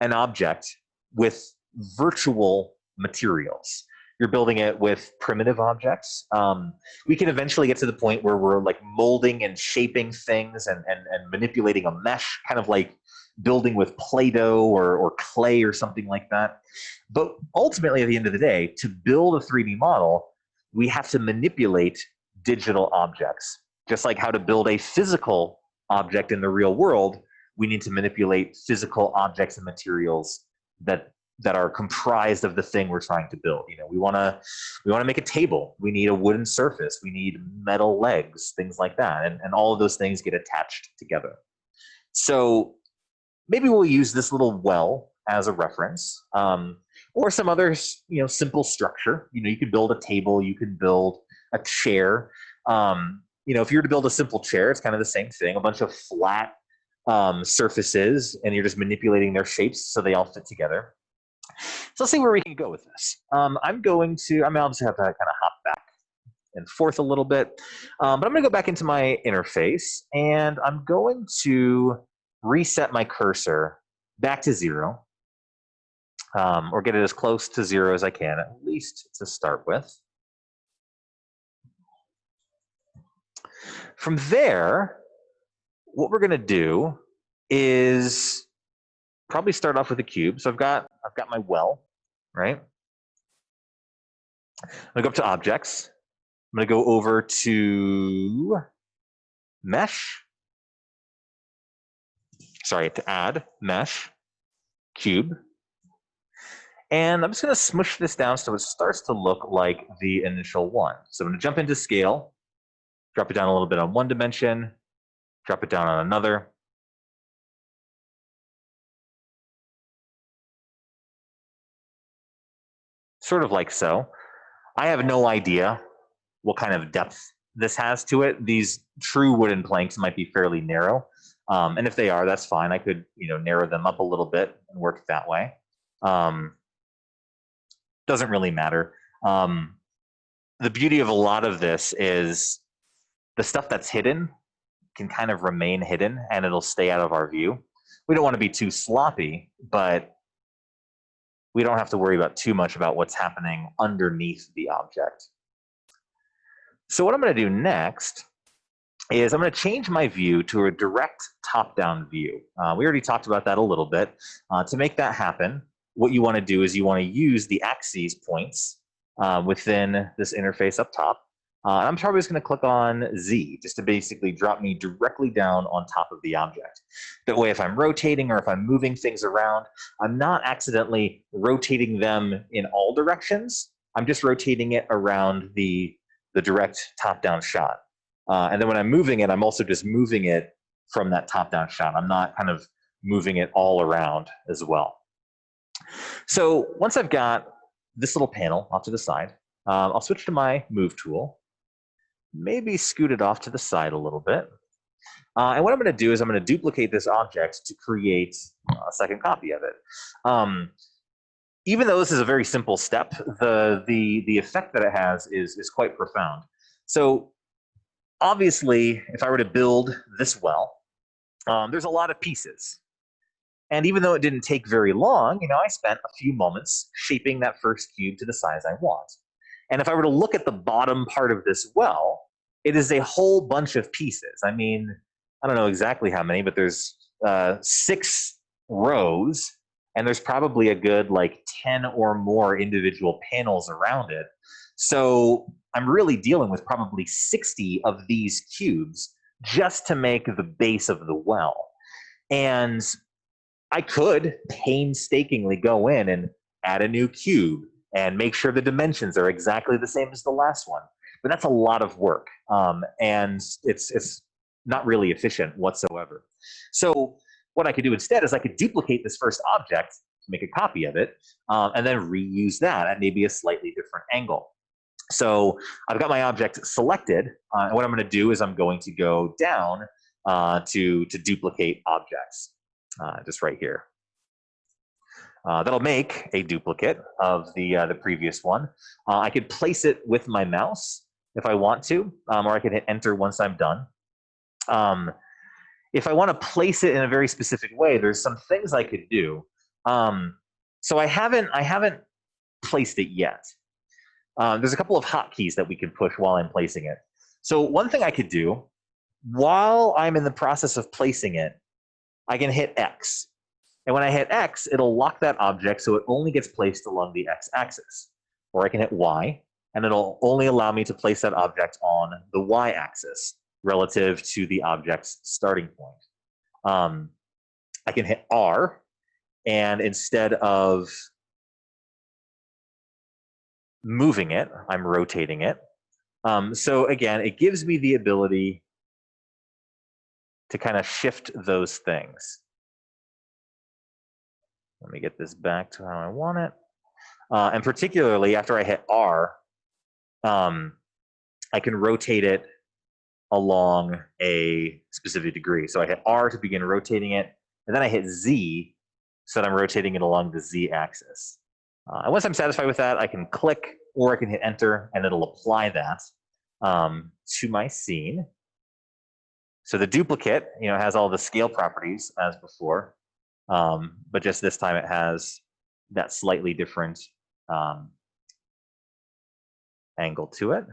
an object with virtual materials. You're building it with primitive objects. We can eventually get to the point where we're like molding and shaping things and manipulating a mesh, kind of like building with Play-Doh or clay or something like that. But ultimately, at the end of the day, to build a 3D model, we have to manipulate digital objects. Just like how to build a physical object in the real world, we need to manipulate physical objects and materials that are comprised of the thing we're trying to build. We want to make a table. We need a wooden surface. We need metal legs, things like that, and all of those things get attached together. So maybe we'll use this little well as a reference, or some other simple structure. You could build a table. You could build a chair. If you were to build a simple chair, it's kind of the same thing. A bunch of flat surfaces, and you're just manipulating their shapes so they all fit together. So let's see where we can go with this. I'm obviously have to kind of hop back and forth a little bit, but I'm going to go back into my interface, and I'm going to reset my cursor back to 0, or get it as close to 0 as I can, at least to start with. From there, what we're going to do is probably start off with a cube. So I've got my well, right? I'm going to go up to objects. I'm going to go over to mesh. Sorry, to add mesh, cube. And I'm just going to smush this down so it starts to look like the initial one. So I'm going to jump into scale, drop it down a little bit on one dimension, drop it down on another. Sort of like so. I have no idea what kind of depth this has to it. These true wooden planks might be fairly narrow. And if they are, that's fine. I could, narrow them up a little bit and work that way. Doesn't really matter. The beauty of a lot of this is the stuff that's hidden can kind of remain hidden and it'll stay out of our view. We don't want to be too sloppy, but we don't have to worry about too much about what's happening underneath the object. So what I'm going to do next is I'm going to change my view to a direct top-down view. We already talked about that a little bit. To make that happen, what you want to do is you want to use the axes points within this interface up top. I'm probably just going to click on Z just to basically drop me directly down on top of the object. That way, if I'm rotating or if I'm moving things around, I'm not accidentally rotating them in all directions. I'm just rotating it around the direct top-down shot. And then when I'm moving it, I'm also just moving it from that top-down shot. I'm not kind of moving it all around as well. So once I've got this little panel off to the side, I'll switch to my move tool. Maybe scoot it off to the side a little bit. And what I'm going to do is I'm going to duplicate this object to create a second copy of it. Even though this is a very simple step, the effect that it has is quite profound. So obviously, if I were to build this well, there's a lot of pieces. And even though it didn't take very long, I spent a few moments shaping that first cube to the size I want. And if I were to look at the bottom part of this well, it is a whole bunch of pieces. I mean, I don't know exactly how many, but there's 6 rows, and there's probably a good 10 or more individual panels around it. So I'm really dealing with probably 60 of these cubes just to make the base of the well. And I could painstakingly go in and add a new cube and make sure the dimensions are exactly the same as the last one. But that's a lot of work, and it's not really efficient whatsoever. So what I could do instead is I could duplicate this first object make a copy of it, and then reuse that at maybe a slightly different angle. So I've got my object selected, and what I'm going to do is I'm going to go down to duplicate objects, just right here. That'll make a duplicate of the previous one. I could place it with my mouse if I want to, or I can hit enter once I'm done. If I want to place it in a very specific way, there's some things I could do. So I haven't placed it yet. There's a couple of hotkeys that we can push while I'm placing it. So one thing I could do while I'm in the process of placing it, I can hit X. And when I hit X, it'll lock that object so it only gets placed along the X axis. Or I can hit Y, and it'll only allow me to place that object on the Y axis relative to the object's starting point. I can hit R, and instead of moving it, I'm rotating it. So again, it gives me the ability to kind of shift those things. Let me get this back to how I want it. And particularly after I hit R, I can rotate it along a specific degree. So I hit R to begin rotating it, and then I hit Z so that I'm rotating it along the Z axis. And once I'm satisfied with that, I can click or I can hit enter, and it'll apply that to my scene. So the duplicate, has all the scale properties as before, but just this time it has that slightly different angle to it.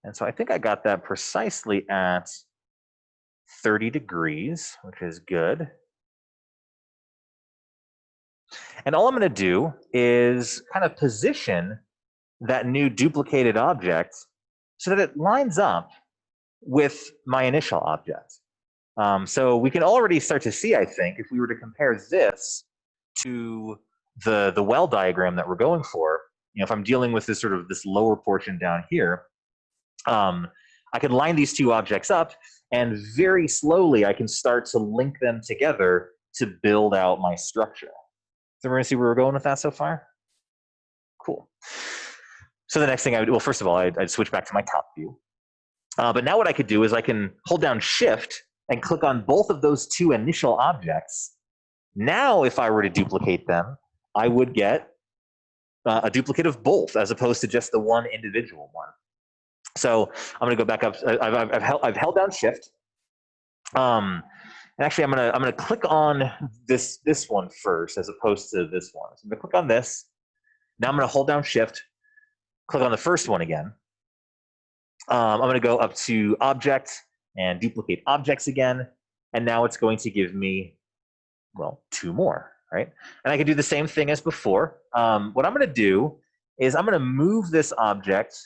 And so I think I got that precisely at 30 degrees, which is good. And all I'm going to do is kind of position that new duplicated object so that it lines up with my initial object. So we can already start to see, I think, if we were to compare this to the well diagram that we're going for, if I'm dealing with this this lower portion down here, I can line these two objects up, and very slowly I can start to link them together to build out my structure. So we're going to see where we're going with that so far? Cool. So the next thing I would do, well, first of all, I'd switch back to my top view. But now what I could do is I can hold down Shift and click on both of those two initial objects. Now, if I were to duplicate them, I would get a duplicate of both as opposed to just the one individual one. So I'm going to go back up. I've held down Shift. And actually, I'm gonna click on this one first as opposed to this one. So I'm gonna click on this. Now I'm gonna hold down Shift, click on the first one again. I'm gonna go up to Object and duplicate objects again, and now it's going to give me, well, two more, right? And I can do the same thing as before. What I'm gonna do is I'm gonna move this object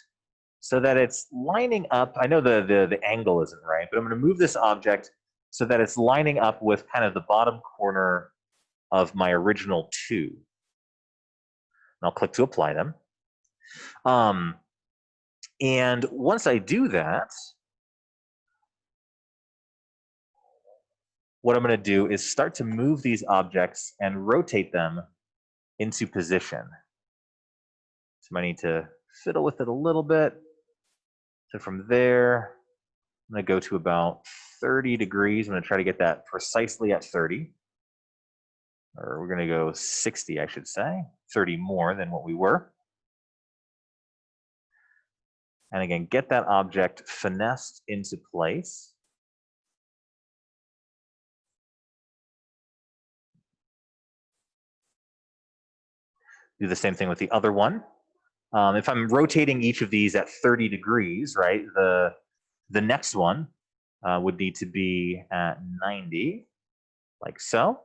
so that it's lining up. I know the angle isn't right, but I'm gonna move this object so that it's lining up with kind of the bottom corner of my original two. And I'll click to apply them. And once I do that, what I'm going to do is start to move these objects and rotate them into position. So I need to fiddle with it a little bit. So from there, I'm going to go to about 30 degrees. I'm going to try to get that precisely at 30. Or we're going to go 60, I should say. 30 more than what we were. And again, get that object finessed into place. Do the same thing with the other one. If I'm rotating each of these at 30 degrees, right, the next one would need to be at 90, like so.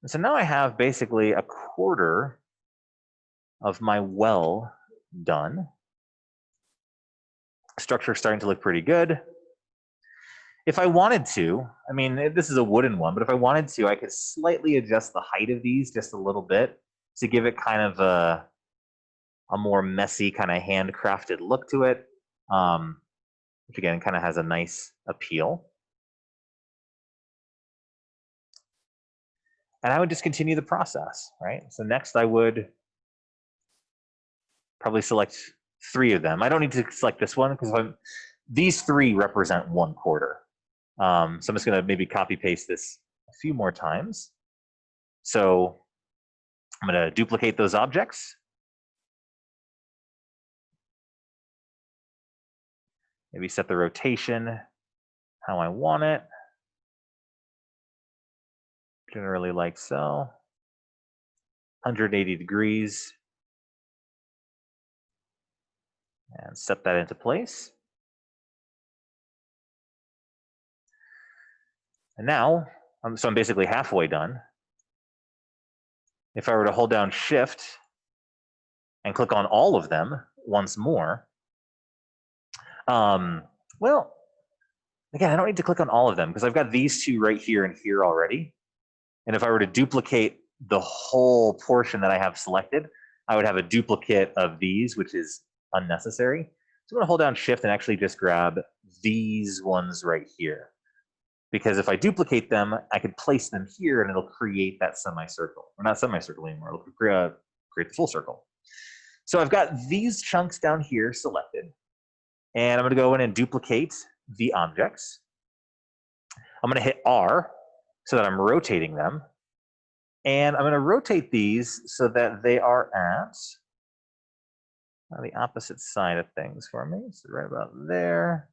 And so now I have basically a quarter of my well done. Structure starting to look pretty good. If I wanted to, I mean, this is a wooden one, but if I wanted to, I could slightly adjust the height of these just a little bit to give it kind of a more messy, kind of handcrafted look to it. which again kind of has a nice appeal. And I would just continue the process, right? So next I would probably select 3 of them. I don't need to select this one because these 3 represent 1/4. So I'm just gonna maybe copy paste this a few more times. So I'm gonna duplicate those objects. Maybe set the rotation how I want it. Generally like so. 180 degrees. And set that into place. And now, so I'm basically halfway done. If I were to hold down Shift and click on all of them once more, well, again, I don't need to click on all of them because I've got these 2 right here and here already. And if I were to duplicate the whole portion that I have selected, I would have a duplicate of these, which is unnecessary. So I'm going to hold down Shift and actually just grab these ones right here. Because if I duplicate them, I could place them here and it'll create that semicircle. Or not semicircle anymore, it'll create the full circle. So I've got these chunks down here selected. And I'm going to go in and duplicate the objects. I'm going to hit R so that I'm rotating them. And I'm going to rotate these so that they are at the opposite side of things for me. So right about there.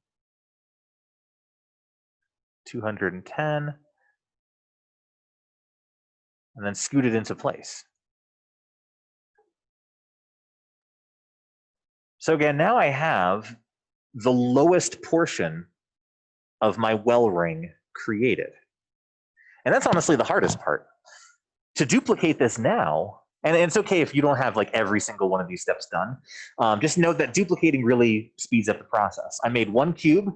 210. And then scoot it into place. So again, now I have the lowest portion of my well ring created. And that's honestly the hardest part. To duplicate this now, and it's okay if you don't have like every single one of these steps done, just note that duplicating really speeds up the process. I made 1 cube,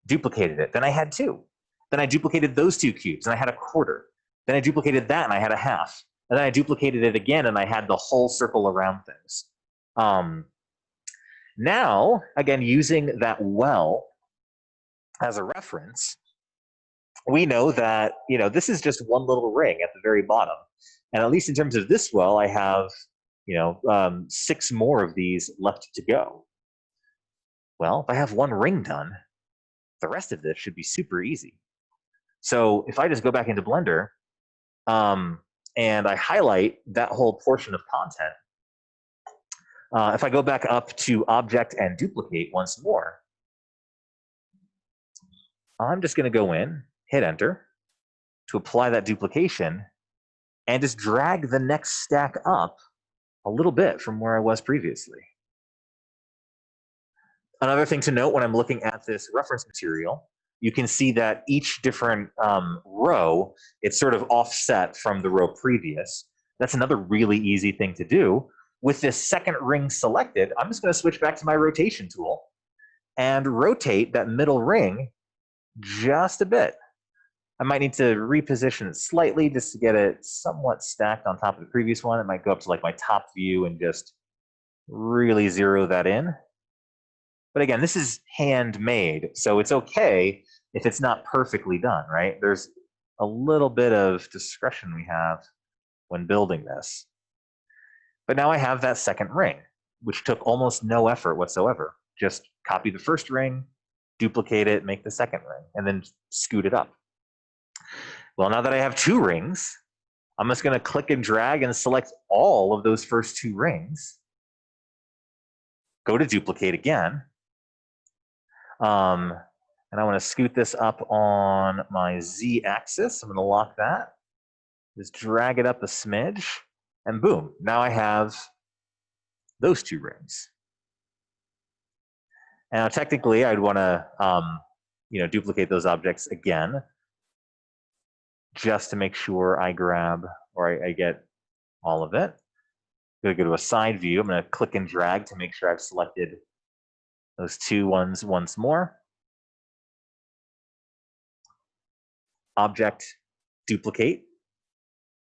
duplicated it, then I had 2. Then I duplicated those 2 cubes and I had a 1/4. Then I duplicated that and I had a 1/2. And then I duplicated it again and I had the whole circle around things. Now, again, using that well as a reference, we know that, this is just one little ring at the very bottom. And at least in terms of this well, I have, 6 more of these left to go. Well, if I have 1 ring done, the rest of this should be super easy. So if I just go back into Blender and I highlight that whole portion of content, if I go back up to Object and Duplicate once more, I'm just going to go in, hit Enter, to apply that duplication, and just drag the next stack up a little bit from where I was previously. Another thing to note when I'm looking at this reference material, you can see that each different row, it's sort of offset from the row previous. That's another really easy thing to do. With this second ring selected, I'm just going to switch back to my rotation tool and rotate that middle ring just a bit. I might need to reposition it slightly just to get it somewhat stacked on top of the previous one. It might go up to like my top view and just really zero that in. But again, this is handmade, so it's okay if it's not perfectly done, right? There's a little bit of discretion we have when building this. But now I have that second ring, which took almost no effort whatsoever. Just copy the first ring, duplicate it, make the second ring, and then scoot it up. Well, now that I have 2 rings, I'm just going to click and drag and select all of those first 2 rings. Go to duplicate again. And I want to scoot this up on my Z axis. I'm going to lock that. Just drag it up a smidge, and boom, now I have those 2 rings. Now, technically, I'd want to, duplicate those objects again, just to make sure I grab or I get all of it. I'm going to go to a side view. I'm going to click and drag to make sure I've selected those 2 ones once more. Object, duplicate,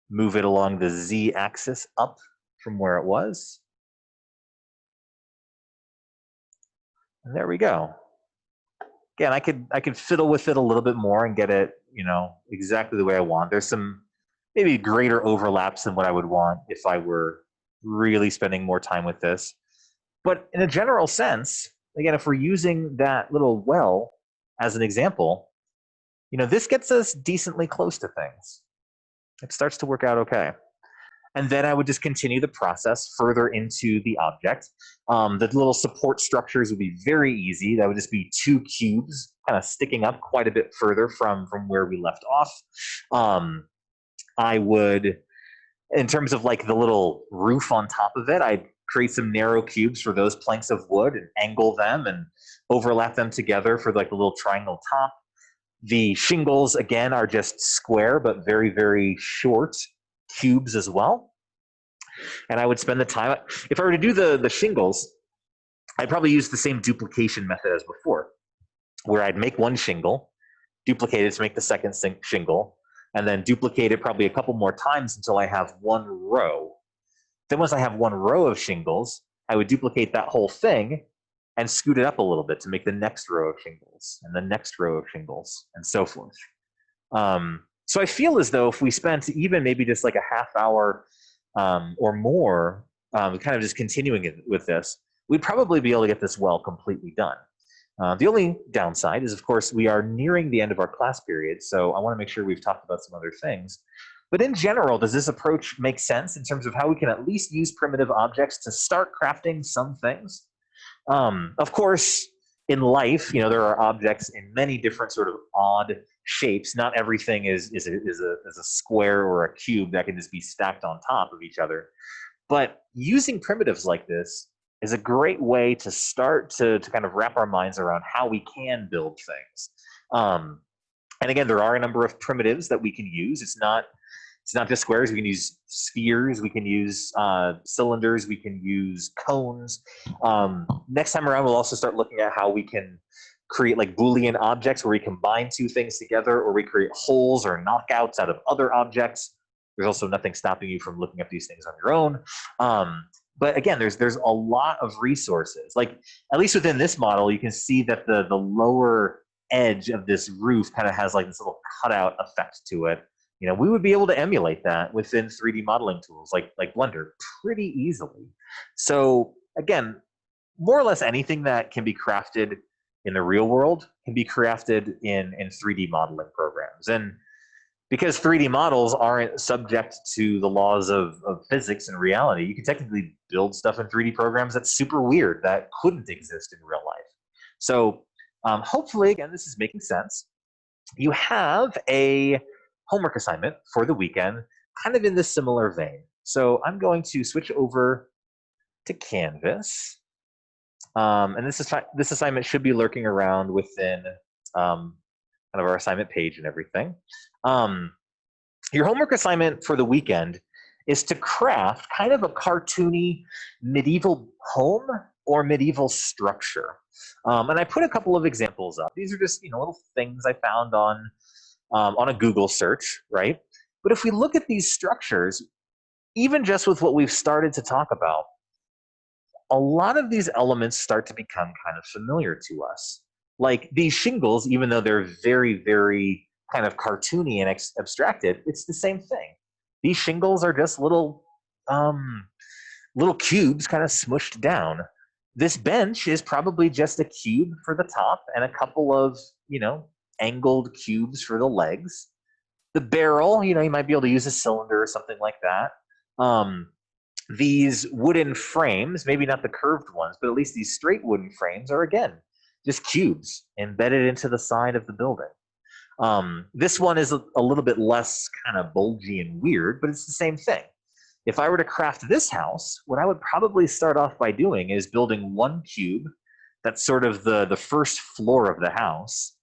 move it along the Z axis up from where it was. And there we go. Again, I could fiddle with it a little bit more and get it, exactly the way I want. There's some maybe greater overlaps than what I would want if I were really spending more time with this. But in a general sense, again, if we're using that little well as an example, this gets us decently close to things. It starts to work out okay. And then I would just continue the process further into the object. The little support structures would be very easy. That would just be 2 cubes kind of sticking up quite a bit further from where we left off. I would, in terms of like the little roof on top of it, I'd create some narrow cubes for those planks of wood and angle them and overlap them together for like the little triangle top. The shingles, again, are just square, but very, very short cubes as well. And I would spend the time, if I were to do the shingles, I'd probably use the same duplication method as before, where I'd make one shingle, duplicate it to make the second shingle, and then duplicate it probably a couple more times until I have one row. Then once I have one row of shingles, I would duplicate that whole thing and scoot it up a little bit to make the next row of shingles and the next row of shingles and so forth. So I feel as though if we spent even maybe just like a half hour or more kind of just continuing it with this, we'd probably be able to get this well completely done. The only downside is, of course, we are nearing the end of our class period, so I want to make sure we've talked about some other things. But in general, does this approach make sense in terms of how we can at least use primitive objects to start crafting some things? Of course, in life, there are objects in many different sort of odd shapes. Not everything is a square or a cube that can just be stacked on top of each other. But using primitives like this is a great way to start to kind of wrap our minds around how we can build things. And again, there are a number of primitives that we can use. It's not just squares. We can use spheres. We can use cylinders. We can use cones. Next time around, we'll also start looking at how we can create like Boolean objects where we combine 2 things together, or we create holes or knockouts out of other objects. There's also nothing stopping you from looking up these things on your own. But again, there's a lot of resources. Like, at least within this model, you can see that the lower edge of this roof kind of has like this little cutout effect to it. We would be able to emulate that within 3D modeling tools like Blender pretty easily. So again, more or less anything that can be crafted in the real world can be crafted in 3D modeling programs. And because 3D models aren't subject to the laws of physics and reality, you can technically build stuff in 3D programs that's super weird that couldn't exist in real life. So hopefully, again, this is making sense. You have a homework assignment for the weekend, kind of in this similar vein. So I'm going to switch over to Canvas. And this assignment should be lurking around within kind of our assignment page and everything. Your homework assignment for the weekend is to craft kind of a cartoony medieval home or medieval structure. And I put a couple of examples up. These are just little things I found on a Google search, right? But if we look at these structures, even just with what we've started to talk about, a lot of these elements start to become kind of familiar to us. Like these shingles, even though they're very, very kind of cartoony and abstracted, it's the same thing. These shingles are just little cubes kind of smushed down. This bench is probably just a cube for the top and a couple of, angled cubes for the legs. The barrel, you might be able to use a cylinder or something like that. These wooden frames, maybe not the curved ones, but at least these straight wooden frames are, again, just cubes embedded into the side of the building. This one is a little bit less kind of bulgy and weird, but it's the same thing. If I were to craft this house, what I would probably start off by doing is building one cube that's sort of the first floor of the house.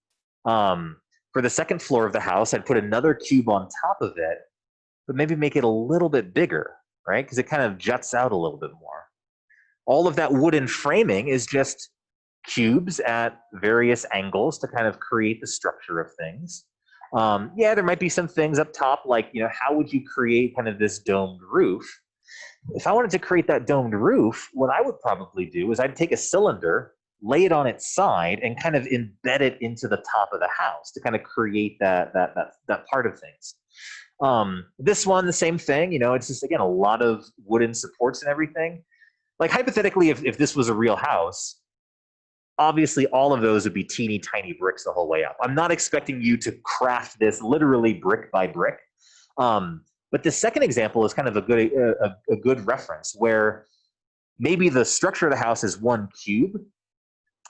For the second floor of the house, I'd put another cube on top of it, but maybe make it a little bit bigger, right? Because it kind of juts out a little bit more. All of that wooden framing is just cubes at various angles to kind of create the structure of things. Yeah, there might be some things up top, like, how would you create kind of this domed roof? If I wanted to create that domed roof, what I would probably do is I'd take a cylinder lay it on its side, and kind of embed it into the top of the house to kind of create that part of things. This one, the same thing, you know, it's just, again, a lot of wooden supports and everything. Like hypothetically, if this was a real house, obviously all of those would be teeny tiny bricks the whole way up. I'm not expecting you to craft this literally brick by brick. But the second example is kind of a good reference, where maybe the structure of the house is one cube,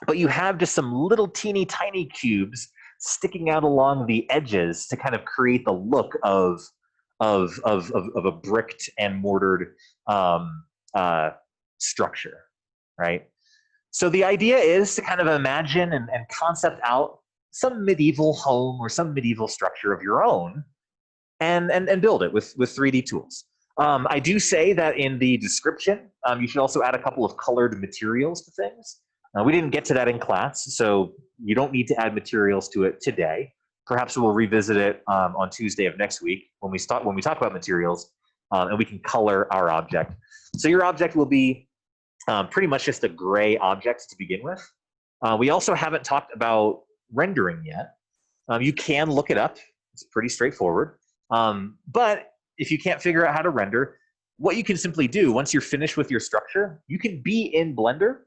but you have just some little teeny tiny cubes sticking out along the edges to kind of create the look of a bricked and mortared structure, right? So the idea is to kind of imagine and concept out some medieval home or some medieval structure of your own, and build it with 3D tools. I do say that in the description, you should also add a couple of colored materials to things. We didn't get to that in class, so you don't need to add materials to it today. Perhaps we'll revisit it on Tuesday of next week when we talk about materials, and we can color our object. So your object will be pretty much just a gray object to begin with. We also haven't talked about rendering yet. You can look it up. It's pretty straightforward. But if you can't figure out how to render, what you can simply do once you're finished with your structure, you can be in Blender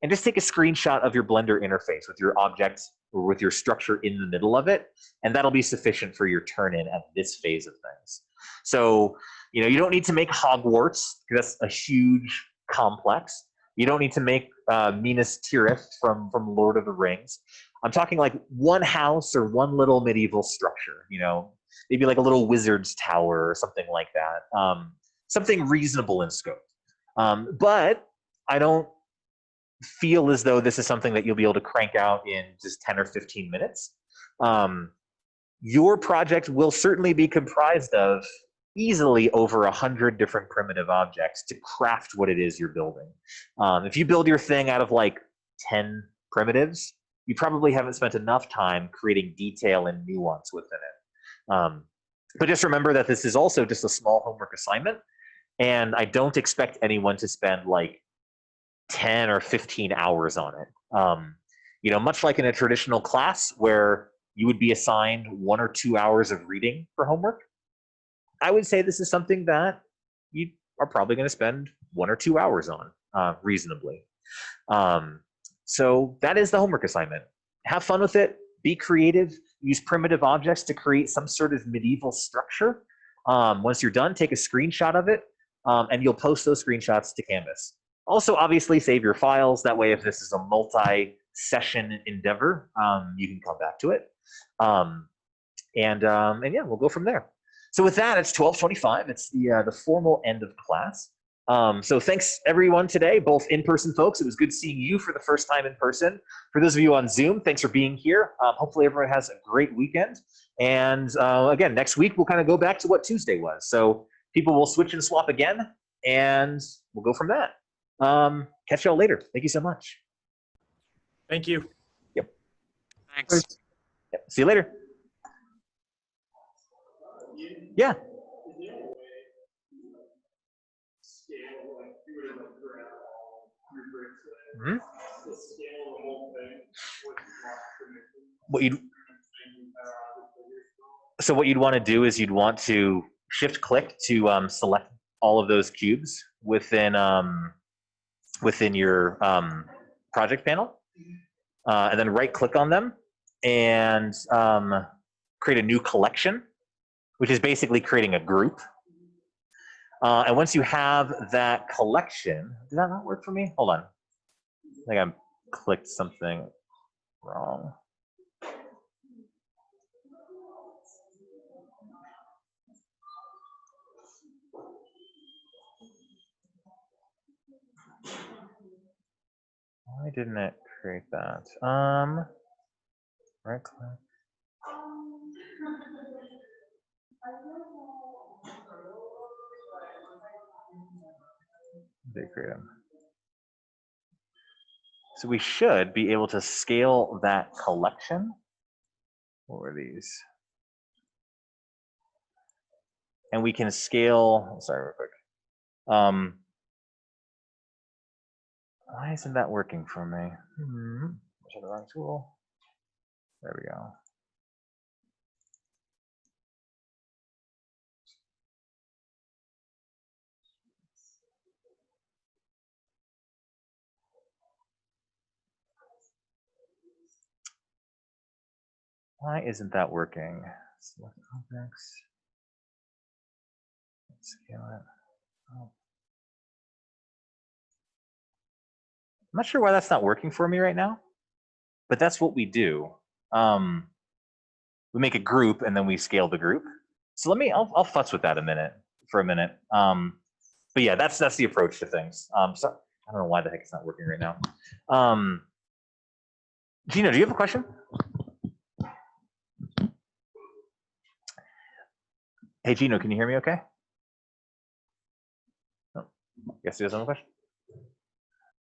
and just take a screenshot of your Blender interface with your object or with your structure in the middle of it, and that'll be sufficient for your turn-in at this phase of things. So, you know, you don't need to make Hogwarts, because that's a huge complex. You don't need to make Minas Tirith from Lord of the Rings. I'm talking like one house or one little medieval structure, you know, maybe like a little wizard's tower or something like that. Something reasonable in scope. But I don't feel as though this is something that you'll be able to crank out in just 10 or 15 minutes. Your project will certainly be comprised of easily over 100 different primitive objects to craft what it is you're building. If you build your thing out of like 10 primitives, you probably haven't spent enough time creating detail and nuance within it. But just remember that this is also just a small homework assignment, and I don't expect anyone to spend like 10 or 15 hours on it. You know, much like in a traditional class where you would be assigned 1 or 2 hours of reading for homework, I would say this is something that you are probably going to spend 1 or 2 hours on reasonably. So that is the homework assignment. Have fun with it. Be creative. Use primitive objects to create some sort of medieval structure. Once you're done, take a screenshot of it, and you'll post those screenshots to Canvas. Also, obviously, save your files. That way, if this is a multi-session endeavor, you can come back to it. And yeah, we'll go from there. So with that, it's 12:25. It's the formal end of class. So thanks everyone today, both in-person folks. It was good seeing you for the first time in person. For those of you on Zoom, thanks for being here. Hopefully everyone has a great weekend. And again, next week we'll kind of go back to what Tuesday was. So people will switch and swap again, and we'll go from that. Catch y'all later. Thank you so much. Thank you. Yep. Thanks. Yep. See you later. Yeah. Mm-hmm. What you'd want to do is you'd want to shift click to select all of those cubes within your project panel, and then right click on them and create a new collection, which is basically creating a group. And once you have that collection, did that not work for me? Hold on. I think I clicked something wrong. Why didn't it create that? Right click. They create them. So we should be able to scale that collection. What were these? And we can scale, sorry, real quick. Why isn't that working for me? Is that the wrong tool? There we go. Why isn't that working? Select objects. Scale it. Oh. I'm not sure why that's not working for me right now, but that's what we do. We make a group and then we scale the group. So I'll futz with that for a minute. But yeah, that's the approach to things. So I don't know why the heck it's not working right now. Gino, do you have a question? Hey, Gino, can you hear me okay? Oh, guess he doesn't have a question.